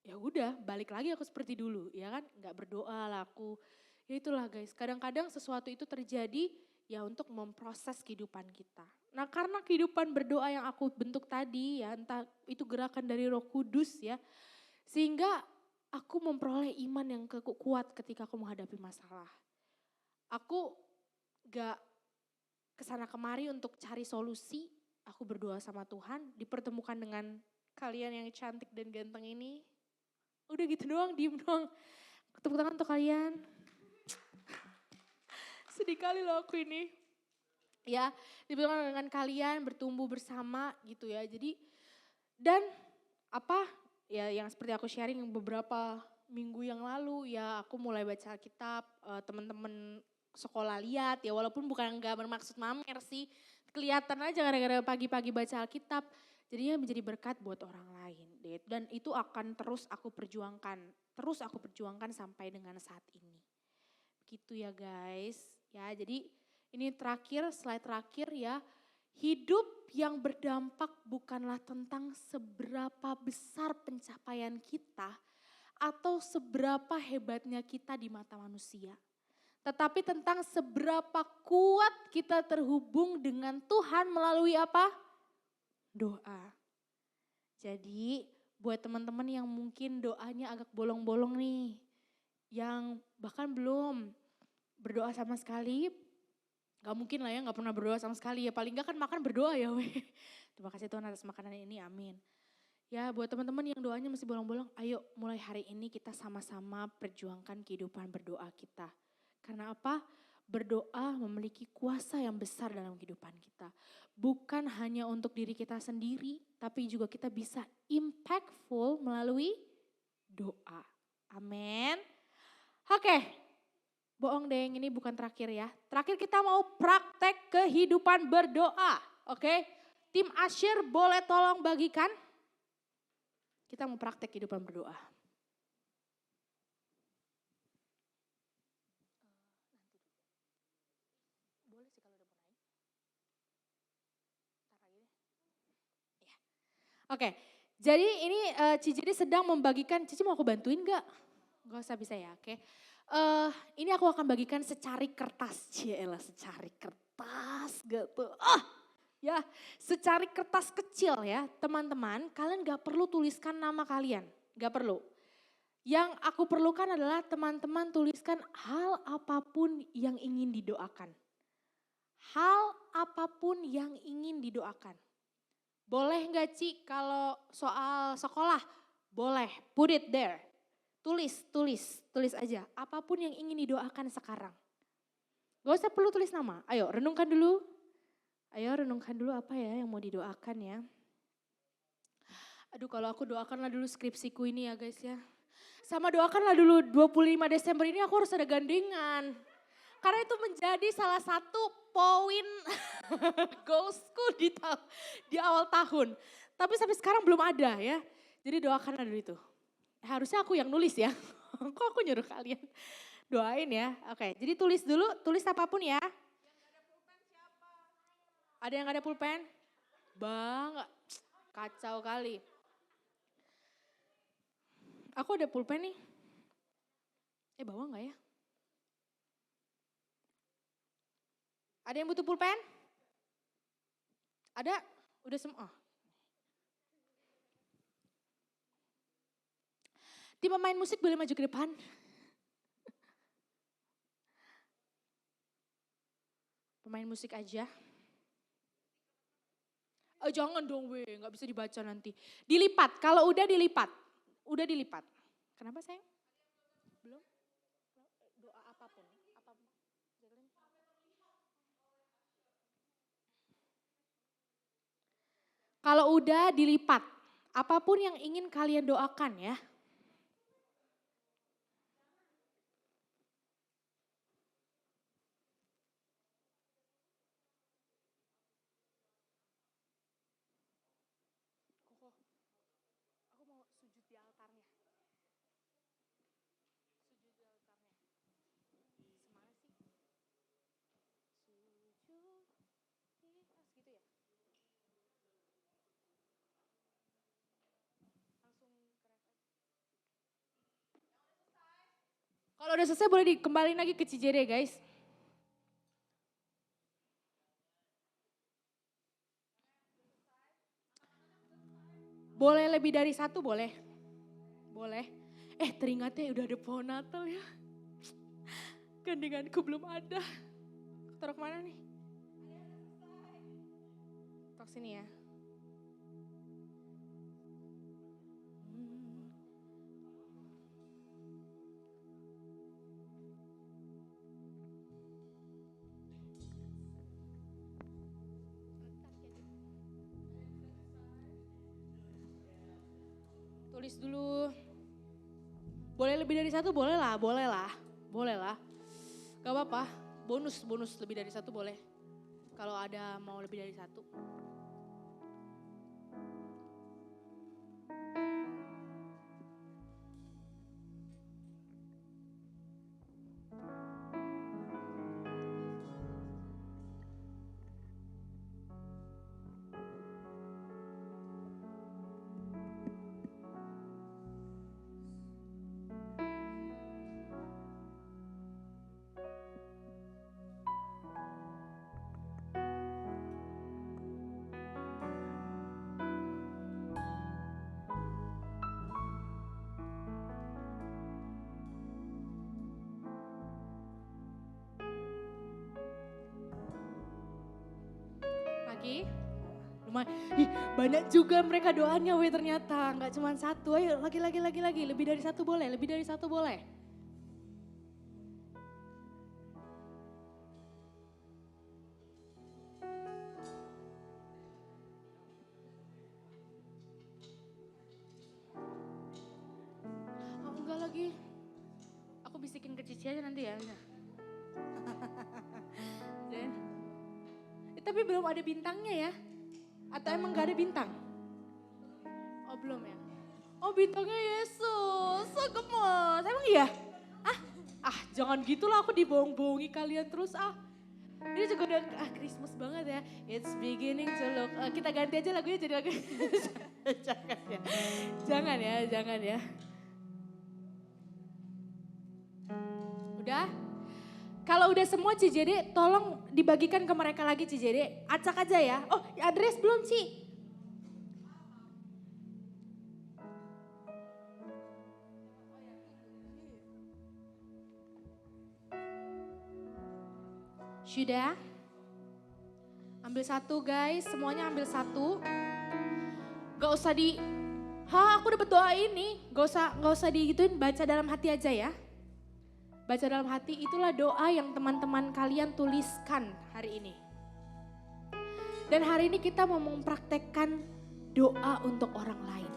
ya udah balik lagi aku seperti dulu ya kan, gak berdoa lah aku. Ya itulah guys, kadang-kadang sesuatu itu terjadi ya untuk memproses kehidupan kita. Nah karena kehidupan berdoa yang aku bentuk tadi ya, entah itu gerakan dari Roh Kudus ya, sehingga aku memperoleh iman yang kuat ketika aku menghadapi masalah. Aku gak kesana kemari untuk cari solusi, aku berdoa sama Tuhan, dipertemukan dengan kalian yang cantik dan ganteng ini. Udah gitu doang, diem doang. Tepuk tangan untuk kalian. Sedih kali loh aku ini. Ya, dipertemukan dengan kalian, bertumbuh bersama gitu ya. Jadi, dan ya yang seperti aku sharing beberapa minggu yang lalu ya aku mulai baca Alkitab, teman-teman sekolah lihat ya walaupun bukan gak bermaksud mamer sih. Kelihatan aja gara-gara pagi-pagi baca Alkitab jadinya menjadi berkat buat orang lain. Dan itu akan terus aku perjuangkan sampai dengan saat ini. Begitu ya guys. Ya jadi ini slide terakhir ya. Hidup yang berdampak bukanlah tentang seberapa besar pencapaian kita atau seberapa hebatnya kita di mata manusia. Tetapi tentang seberapa kuat kita terhubung dengan Tuhan melalui apa? Doa. Jadi buat teman-teman yang mungkin doanya agak bolong-bolong nih, yang bahkan belum berdoa sama sekali, gak mungkin lah ya gak pernah berdoa sama sekali ya, paling gak kan makan berdoa ya weh. Terima kasih Tuhan atas makanan ini, amin. Ya buat teman-teman yang doanya masih bolong-bolong, ayo mulai hari ini kita sama-sama perjuangkan kehidupan berdoa kita. Karena apa? Berdoa memiliki kuasa yang besar dalam kehidupan kita. Bukan hanya untuk diri kita sendiri, tapi juga kita bisa impactful melalui doa. Amin. Oke, bohong deng, ini bukan terakhir ya. Terakhir kita mau praktek kehidupan berdoa. Oke, tim Asyir boleh tolong bagikan. Kita mau praktek kehidupan berdoa. Boleh sih kalau udah mau naik. Ya. Oke, jadi ini Cici sedang membagikan, Cici mau aku bantuin gak? Gak usah bisa ya, oke. Ini aku akan bagikan secari kertas. Cielah secari kertas gitu. Ya, secari kertas kecil ya. Teman-teman, kalian gak perlu tuliskan nama kalian. Gak perlu. Yang aku perlukan adalah teman-teman tuliskan hal apapun yang ingin didoakan. Hal apapun yang ingin didoakan. Boleh gak Ci kalau soal sekolah? Boleh, put it there. Tulis aja. Apapun yang ingin didoakan sekarang. Gak usah perlu tulis nama. Ayo renungkan dulu. Apa ya yang mau didoakan ya. Aduh kalau aku doakanlah dulu skripsiku ini ya guys ya. Sama doakanlah dulu 25 Desember ini aku harus ada gandengan. Karena itu menjadi salah satu poin goalsku di awal tahun. Tapi sampai sekarang belum ada ya. Jadi doakanlah dulu itu. Harusnya aku yang nulis ya. Kok aku nyuruh kalian doain ya. Oke, jadi tulis dulu, tulis apapun ya. Ada yang gak ada pulpen? Bang, kacau kali. Aku ada pulpen nih. Bawa gak ya? Ada yang butuh pulpen? Ada? Udah semua? Tim pemain musik boleh maju ke depan? Pemain musik aja. Jangan dong gak bisa dibaca nanti. Dilipat, kalau udah dilipat. Udah dilipat. Kenapa sayang? Belum? Doa apapun. Kalau udah dilipat, apapun yang ingin kalian doakan ya. Aku mau sujud di altarnya. Semana sih? Sujud di atas gitu ya? Kalau udah selesai boleh dikembaliin lagi ke Cijere guys. Boleh lebih dari satu boleh. Boleh. Teringatnya udah ada pohon Natal ya. Gandenganku belum ada. Taruh kemana nih? Taruh sini ya. Tulis dulu. Boleh lebih dari satu boleh lah. Gak apa-apa, bonus lebih dari satu boleh. Kalau ada mau lebih dari satu. Lagi, Ih, banyak juga mereka doanya weh ternyata. Nggak cuma satu, ayo lagi. Lebih dari satu boleh. Oh enggak lagi. Aku bisikin ke Cici aja nanti ya. Dan, tapi belum ada bintangnya ya? Atau emang gak ada bintang? Oh belum ya? Oh bintangnya Yesus, so gemes. Emang iya? Jangan gitulah aku dibohong-bohongi kalian terus Ini juga udah Christmas banget ya. It's beginning to look. Kita ganti aja lagunya jadi lagu. Jangan ya. Udah? Kalau udah semua CJD, tolong dibagikan ke mereka lagi CJD. Acak aja ya. Oh, address belum Ci? Sudah? Ambil satu guys, semuanya ambil satu. Gak usah aku dapat doa ini. Gak usah digituin, baca dalam hati aja ya. Baca dalam hati, itulah doa yang teman-teman kalian tuliskan hari ini. Dan hari ini kita mau mempraktekkan doa untuk orang lain.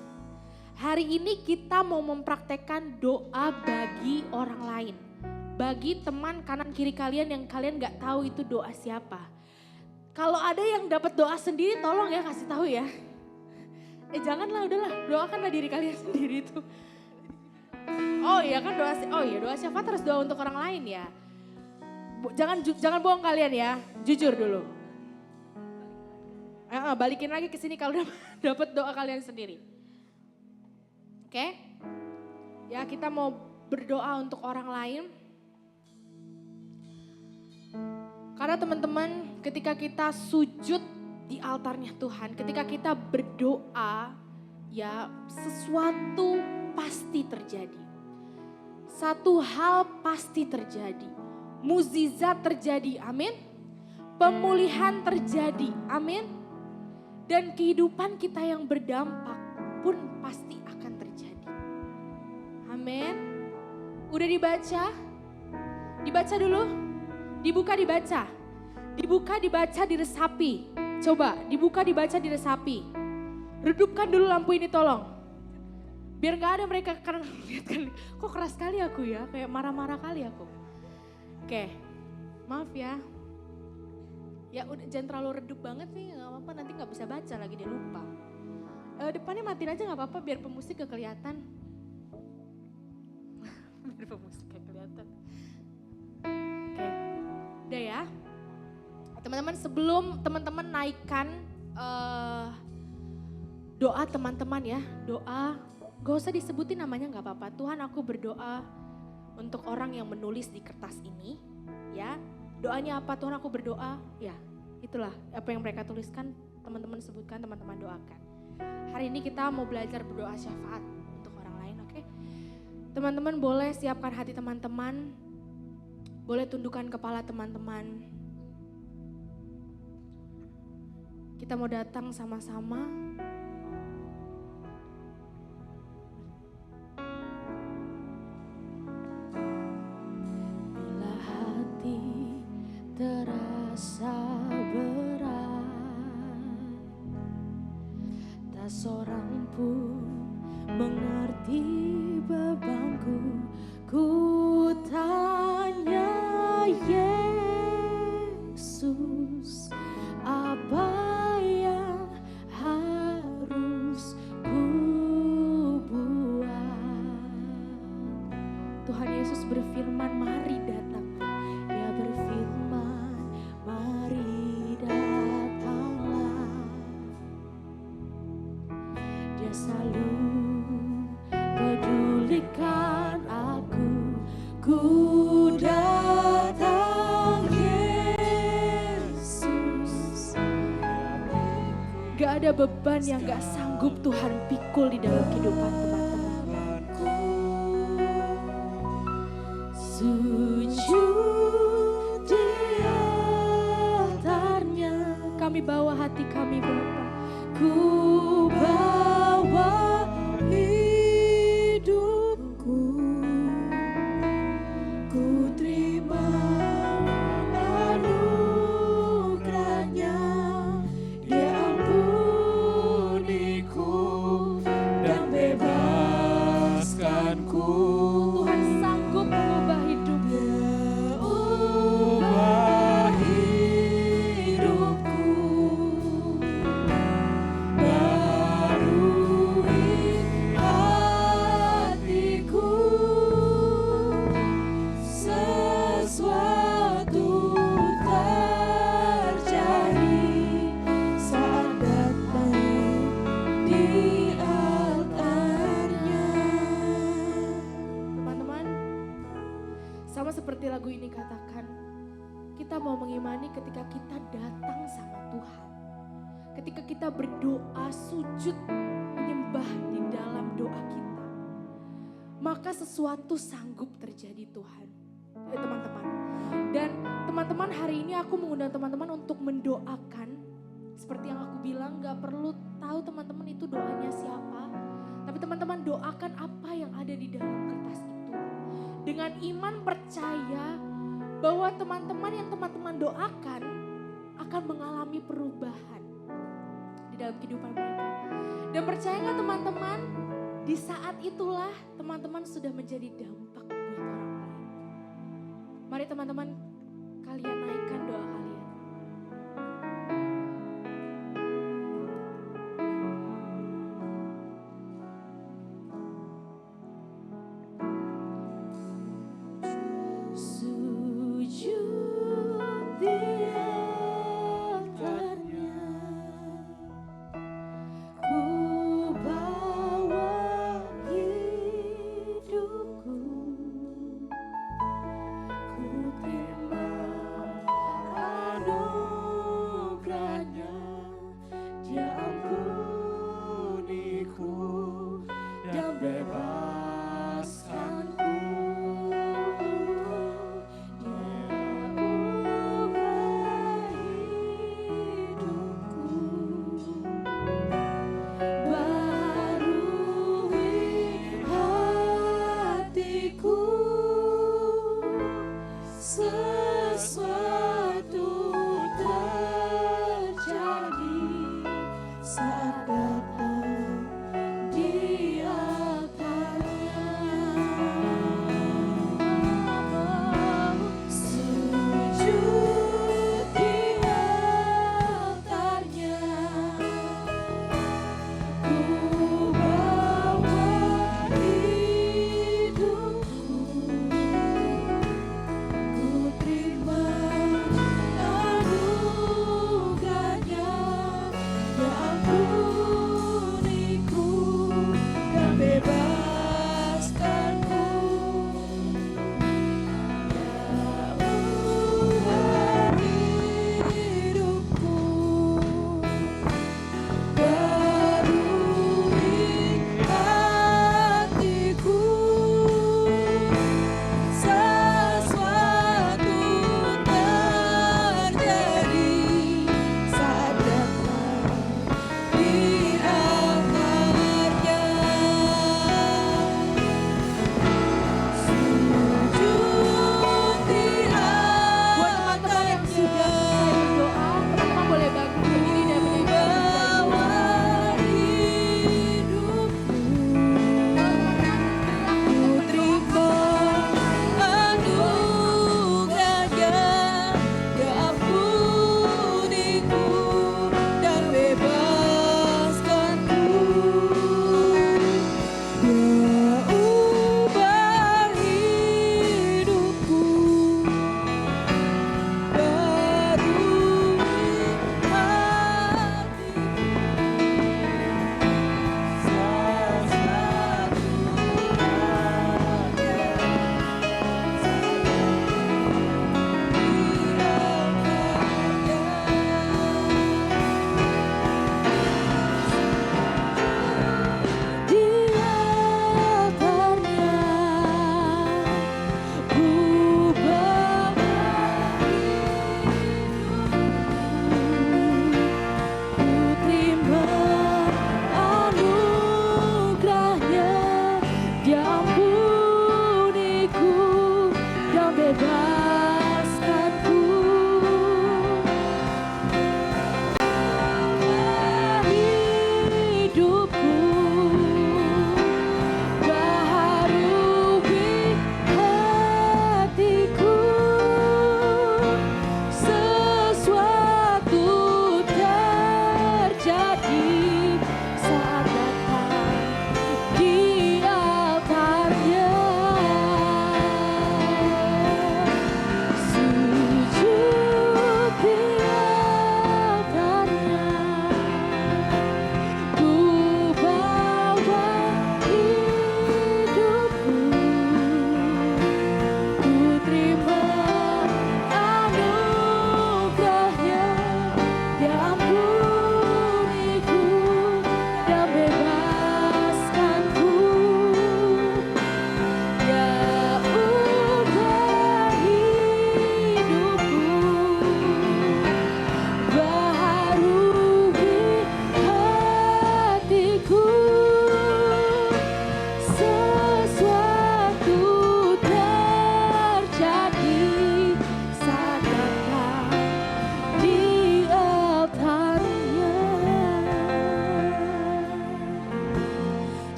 Hari ini kita mau mempraktekkan doa bagi orang lain. Bagi teman kanan kiri kalian yang kalian gak tahu itu doa siapa. Kalau ada yang dapat doa sendiri tolong ya kasih tahu ya. Janganlah, udahlah, doakanlah diri kalian sendiri itu. Oh iya kan doa syafaat harus doa untuk orang lain ya. Jangan bohong kalian ya, jujur dulu. Balikin lagi ke sini kalau dapat doa kalian sendiri. Oke? Ya kita mau berdoa untuk orang lain. Karena teman-teman ketika kita sujud di altarnya Tuhan, ketika kita berdoa ya sesuatu pasti terjadi. Satu hal pasti terjadi. Mukjizat terjadi, amin. Pemulihan terjadi, amin. Dan kehidupan kita yang berdampak pun pasti akan terjadi. Amin. Udah dibaca? Dibaca dulu. Dibuka dibaca. Dibuka diresapi. Coba dibuka dibaca diresapi. Redupkan dulu lampu ini tolong. Biar gak ada mereka karena lihat kan, kok keras sekali aku ya, kayak marah-marah kali aku. Oke, maaf ya. Ya udah jangan terlalu redup banget nih, gak apa-apa nanti gak bisa baca lagi dia lupa. Depannya matiin aja gak apa-apa biar pemusik gak kelihatan. Biar pemusik gak kelihatan. Oke, udah ya. Teman-teman sebelum teman-teman naikkan doa teman-teman ya, doa. Gak usah disebutin namanya gak apa-apa. Tuhan aku berdoa untuk orang yang menulis di kertas ini. Ya, doanya apa? Tuhan aku berdoa. Ya, itulah apa yang mereka tuliskan. Teman-teman sebutkan, teman-teman doakan. Hari ini kita mau belajar berdoa syafaat untuk orang lain, oke? Teman-teman boleh siapkan hati teman-teman. Boleh tundukkan kepala teman-teman. Kita mau datang sama-sama. Terasa berat, tak seorang pun mengerti bebanku. Ku tanya Yesus, apa yang harus ku buat? Tuhan Yesus berfirman, mari datang. Dia berfirman, mari datanglah. Dia selalu pedulikan aku. Ku datang Yesus. Gak ada beban yang gak sanggup Tuhan pikul di dalam kehidupan teman-teman. Sujud di altarnya, kami bawa hati kami Bapa. ku bawa hidupku, ku terima anugerahnya, Dia ampuniku dan bebaskanku. Tuhan sanggup mengubah hidupku, ubah hidupku, barui hatiku, sesuatu terjadi saat datang di altarnya. Teman-teman, sama seperti lagu ini katakan, kita mau mengimani ketika kita datang sama Tuhan. Ketika kita berdoa, sujud, menyembah di dalam doa kita. Maka sesuatu sanggup terjadi Tuhan. Ya teman-teman. Dan teman-teman, hari ini aku mengundang teman-teman untuk mendoakan. Seperti yang aku bilang, gak perlu tahu teman-teman itu doanya siapa. Tapi teman-teman doakan apa yang ada di dalam kertas itu. Dengan iman percaya bahwa teman-teman yang teman-teman doakan akan mengalami perubahan di dalam kehidupan mereka. Dan percaya gak teman-teman, di saat itulah teman-teman sudah menjadi dampak buat orang lain. Mari teman-teman, kalian naikkan doa kalian. Sujud di altarnya, ku bawa hidupku, ku terima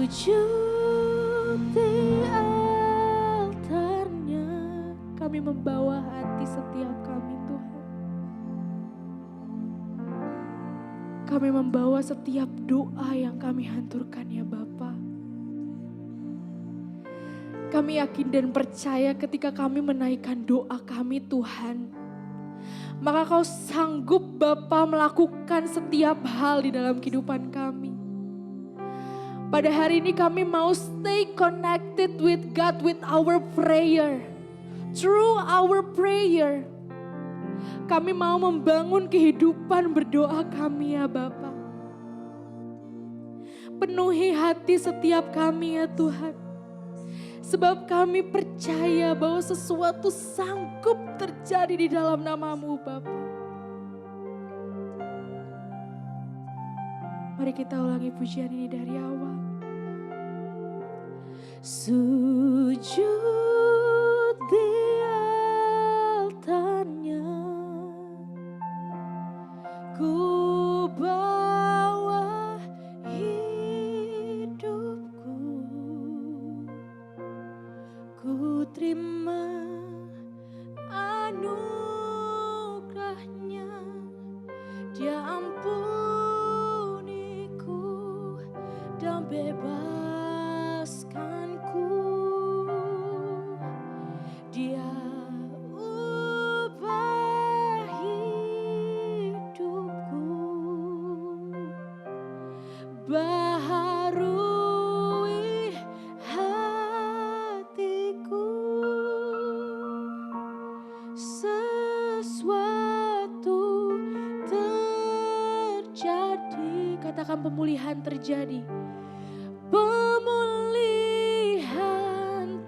Sujud di altarnya, kami membawa hati setiap kami Tuhan. Kami membawa setiap doa yang kami hanturkan ya Bapa. Kami yakin dan percaya ketika kami menaikkan doa kami Tuhan, maka Kau sanggup Bapa melakukan setiap hal di dalam kehidupan kami. Pada hari ini kami mau stay connected with God with our prayer. Through our prayer, kami mau membangun kehidupan berdoa kami ya Bapa. Penuhi hati setiap kami ya Tuhan. Sebab kami percaya bahwa sesuatu sanggup terjadi di dalam nama-Mu Bapa. Mari kita ulangi pujian ini dari awal. Sujud di altarnya, ku bawa hidupku, ku terima anugerahnya, Dia ampuniku dan bebaskanku. Dia ubah hidupku, baharui hatiku. Sesuatu terjadi, katakan pemulihan terjadi. Pemulihan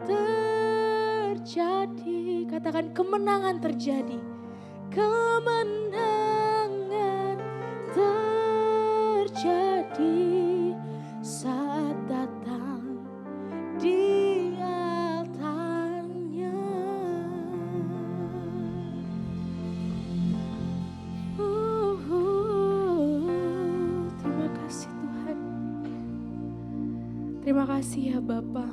terjadi, katakan kemenangan terjadi. Kemenangan terjadi saat datang di altarnya. Terima kasih Tuhan. Terima kasih ya Bapa.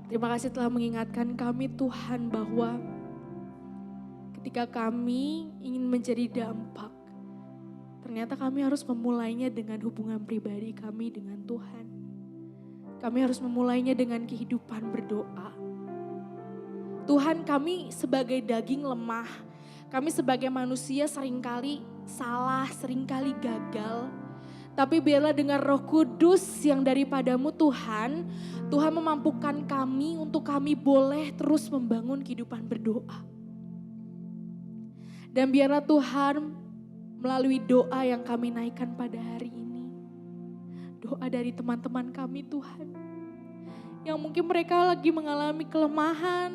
Terima kasih telah mengingatkan kami Tuhan bahwa ketika kami ingin menjadi dampak, ternyata kami harus memulainya dengan hubungan pribadi kami dengan Tuhan. Kami harus memulainya dengan kehidupan berdoa. Tuhan, kami sebagai daging lemah, kami sebagai manusia seringkali salah, seringkali gagal. Tapi biarlah dengan Roh Kudus yang daripadamu Tuhan, Tuhan memampukan kami untuk kami boleh terus membangun kehidupan berdoa. Dan biarlah Tuhan melalui doa yang kami naikkan pada hari ini, doa dari teman-teman kami Tuhan, yang mungkin mereka lagi mengalami kelemahan,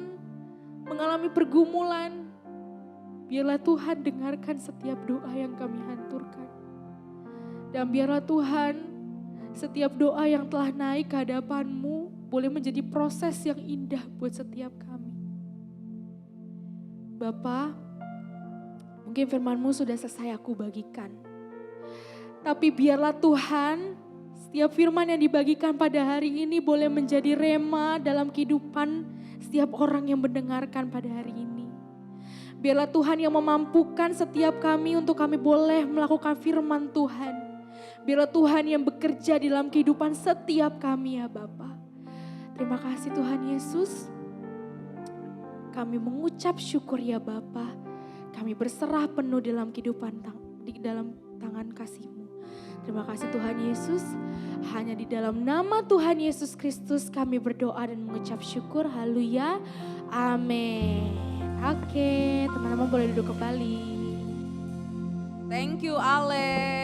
mengalami pergumulan, biarlah Tuhan dengarkan setiap doa yang kami hanturkan. Dan biarlah Tuhan, setiap doa yang telah naik ke hadapan-Mu boleh menjadi proses yang indah buat setiap kami. Bapa, mungkin firman-Mu sudah selesai aku bagikan. Tapi biarlah Tuhan, setiap firman yang dibagikan pada hari ini boleh menjadi rema dalam kehidupan setiap orang yang mendengarkan pada hari ini. Biarlah Tuhan yang memampukan setiap kami untuk kami boleh melakukan firman Tuhan. Biarlah Tuhan yang bekerja di dalam kehidupan setiap kami ya Bapa. Terima kasih Tuhan Yesus. Kami mengucap syukur ya Bapa. Kami berserah penuh dalam kehidupan di dalam tangan kasih-Mu. Terima kasih Tuhan Yesus. Hanya di dalam nama Tuhan Yesus Kristus kami berdoa dan mengucap syukur. Haleluya. Amin. Oke, teman-teman boleh duduk kembali. Thank you Ale.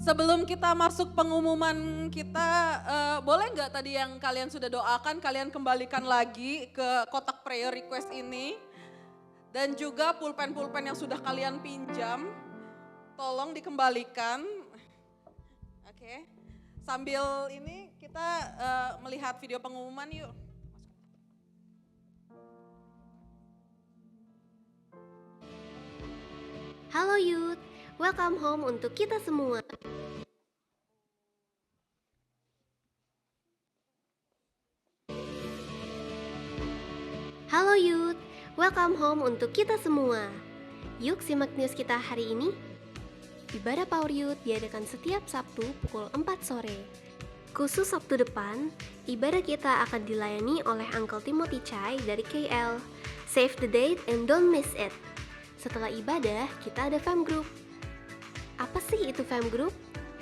Sebelum kita masuk pengumuman kita, boleh nggak tadi yang kalian sudah doakan, kalian kembalikan lagi ke kotak prayer request ini. Dan juga pulpen-pulpen yang sudah kalian pinjam, tolong dikembalikan. Oke. Sambil ini kita melihat video pengumuman yuk. Halo Youth, welcome home untuk kita semua. Halo Youth, welcome home untuk kita semua. Yuk simak news kita hari ini. Ibadah Power Youth diadakan setiap Sabtu pukul 4 sore. Khusus Sabtu depan, ibadah kita akan dilayani oleh Uncle Timothy Chai dari KL. Save the date and don't miss it. Setelah ibadah, kita ada fam group. Apa sih itu fam group?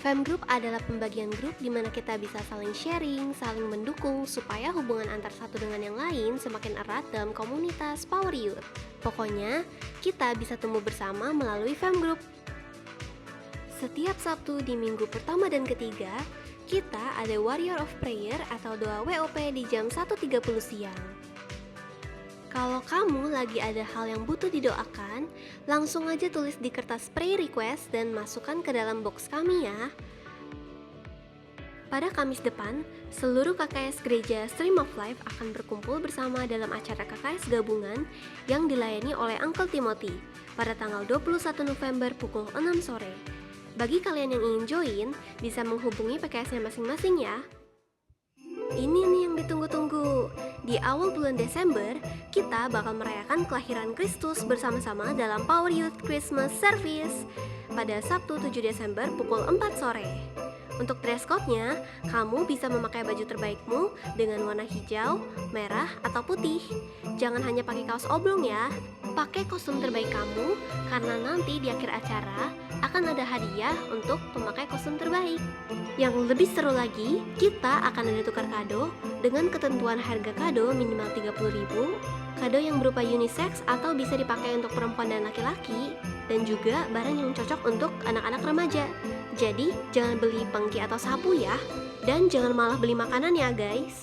Fam group adalah pembagian grup di mana kita bisa saling sharing, saling mendukung supaya hubungan antar satu dengan yang lain semakin erat dalam komunitas Power Youth. Pokoknya, kita bisa tumbuh bersama melalui fam group. Setiap Sabtu di minggu pertama dan ketiga, kita ada Warrior of Prayer atau doa WOP di jam 1.30 siang. Kalau kamu lagi ada hal yang butuh didoakan, langsung aja tulis di kertas prayer request dan masukkan ke dalam box kami ya. Pada Kamis depan, seluruh KKS Gereja Stream of Life akan berkumpul bersama dalam acara KKS gabungan yang dilayani oleh Uncle Timothy pada tanggal 21 November pukul 6 sore. Bagi kalian yang ingin join, bisa menghubungi PKS-nya masing-masing ya. Ini nih yang ditunggu-tunggu. Di awal bulan Desember, kita bakal merayakan kelahiran Kristus bersama-sama dalam Power Youth Christmas Service pada Sabtu 7 Desember pukul 4 sore. Untuk dress code-nya, kamu bisa memakai baju terbaikmu dengan warna hijau, merah, atau putih. Jangan hanya pakai kaos oblong ya. Pakai kostum terbaik kamu, karena nanti di akhir acara akan ada hadiah untuk pemakai kostum terbaik. Yang lebih seru lagi, kita akan ada tukar kado dengan ketentuan harga kado minimal 30.000, kado yang berupa unisex atau bisa dipakai untuk perempuan dan laki-laki, dan juga barang yang cocok untuk anak-anak remaja. Jadi, jangan beli pengki atau sapu ya, dan jangan malah beli makanan ya guys.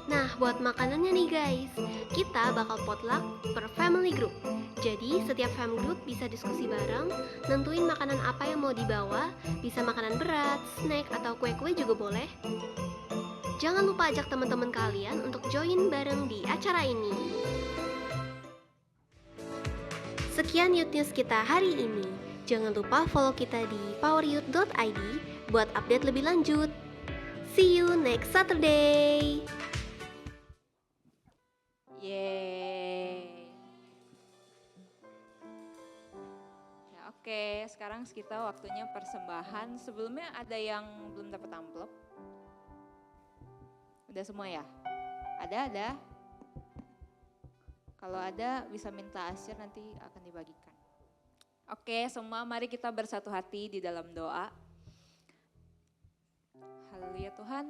Nah, buat makanannya nih guys, kita bakal potluck per family group. Jadi, setiap fam group bisa diskusi bareng, nentuin makanan apa yang mau dibawa, bisa makanan berat, snack, atau kue-kue juga boleh. Jangan lupa ajak teman-teman kalian untuk join bareng di acara ini. Sekian Youth News kita hari ini. Jangan lupa follow kita di poweryouth.id buat update lebih lanjut. See you next Saturday! Yeay. Ya, oke, sekarang kita waktunya persembahan. Sebelumnya ada yang belum dapat amplop? Udah semua ya? Ada. Kalau ada bisa minta asyir nanti akan dibagikan. Oke, semua mari kita bersatu hati di dalam doa. Haleluya Tuhan,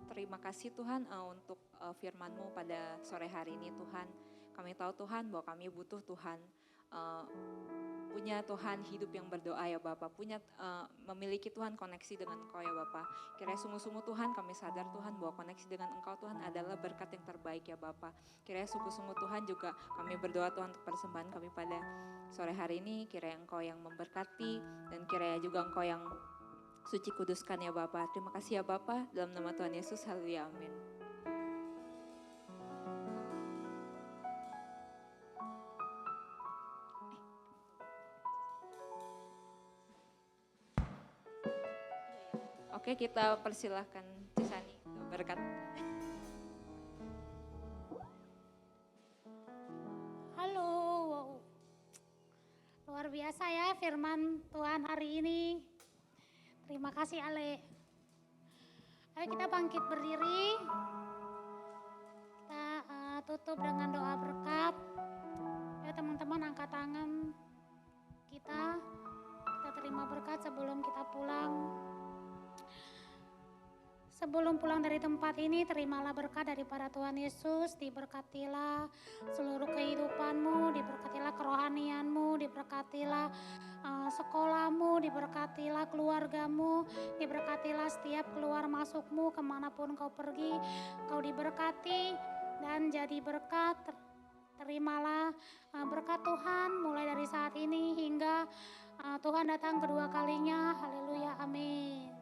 terima kasih Tuhan untuk firman-Mu pada sore hari ini Tuhan. Kami tahu Tuhan bahwa kami butuh Tuhan, punya Tuhan hidup yang berdoa ya Bapak, memiliki Tuhan koneksi dengan Engkau ya Bapak. Kiranya sungguh-sungguh Tuhan kami sadar Tuhan bahwa koneksi dengan Engkau Tuhan adalah berkat yang terbaik ya Bapak. Kiranya sungguh-sungguh Tuhan juga kami berdoa Tuhan untuk persembahan kami pada sore hari ini. Kiranya Engkau yang memberkati dan kiranya juga Engkau yang suci kuduskan ya Bapak. Terima kasih ya Bapak, dalam nama Tuhan Yesus, haleluya, amin. Oke, kita persilahkan Cisani berkat. Halo, wow. Luar biasa ya firman Tuhan hari ini. Terima kasih Ale. Ayo kita bangkit berdiri. Kita tutup dengan doa berkat. Ya teman-teman angkat tangan kita. Kita terima berkat sebelum kita pulang. Sebelum pulang dari tempat ini, terimalah berkat daripada Tuhan Yesus, diberkatilah seluruh kehidupanmu, diberkatilah kerohanianmu, diberkatilah sekolahmu, diberkatilah keluargamu, diberkatilah setiap keluar masukmu, kemanapun kau pergi, kau diberkati dan jadi berkat. Terimalah berkat Tuhan mulai dari saat ini hingga Tuhan datang kedua kalinya. Haleluya, amin.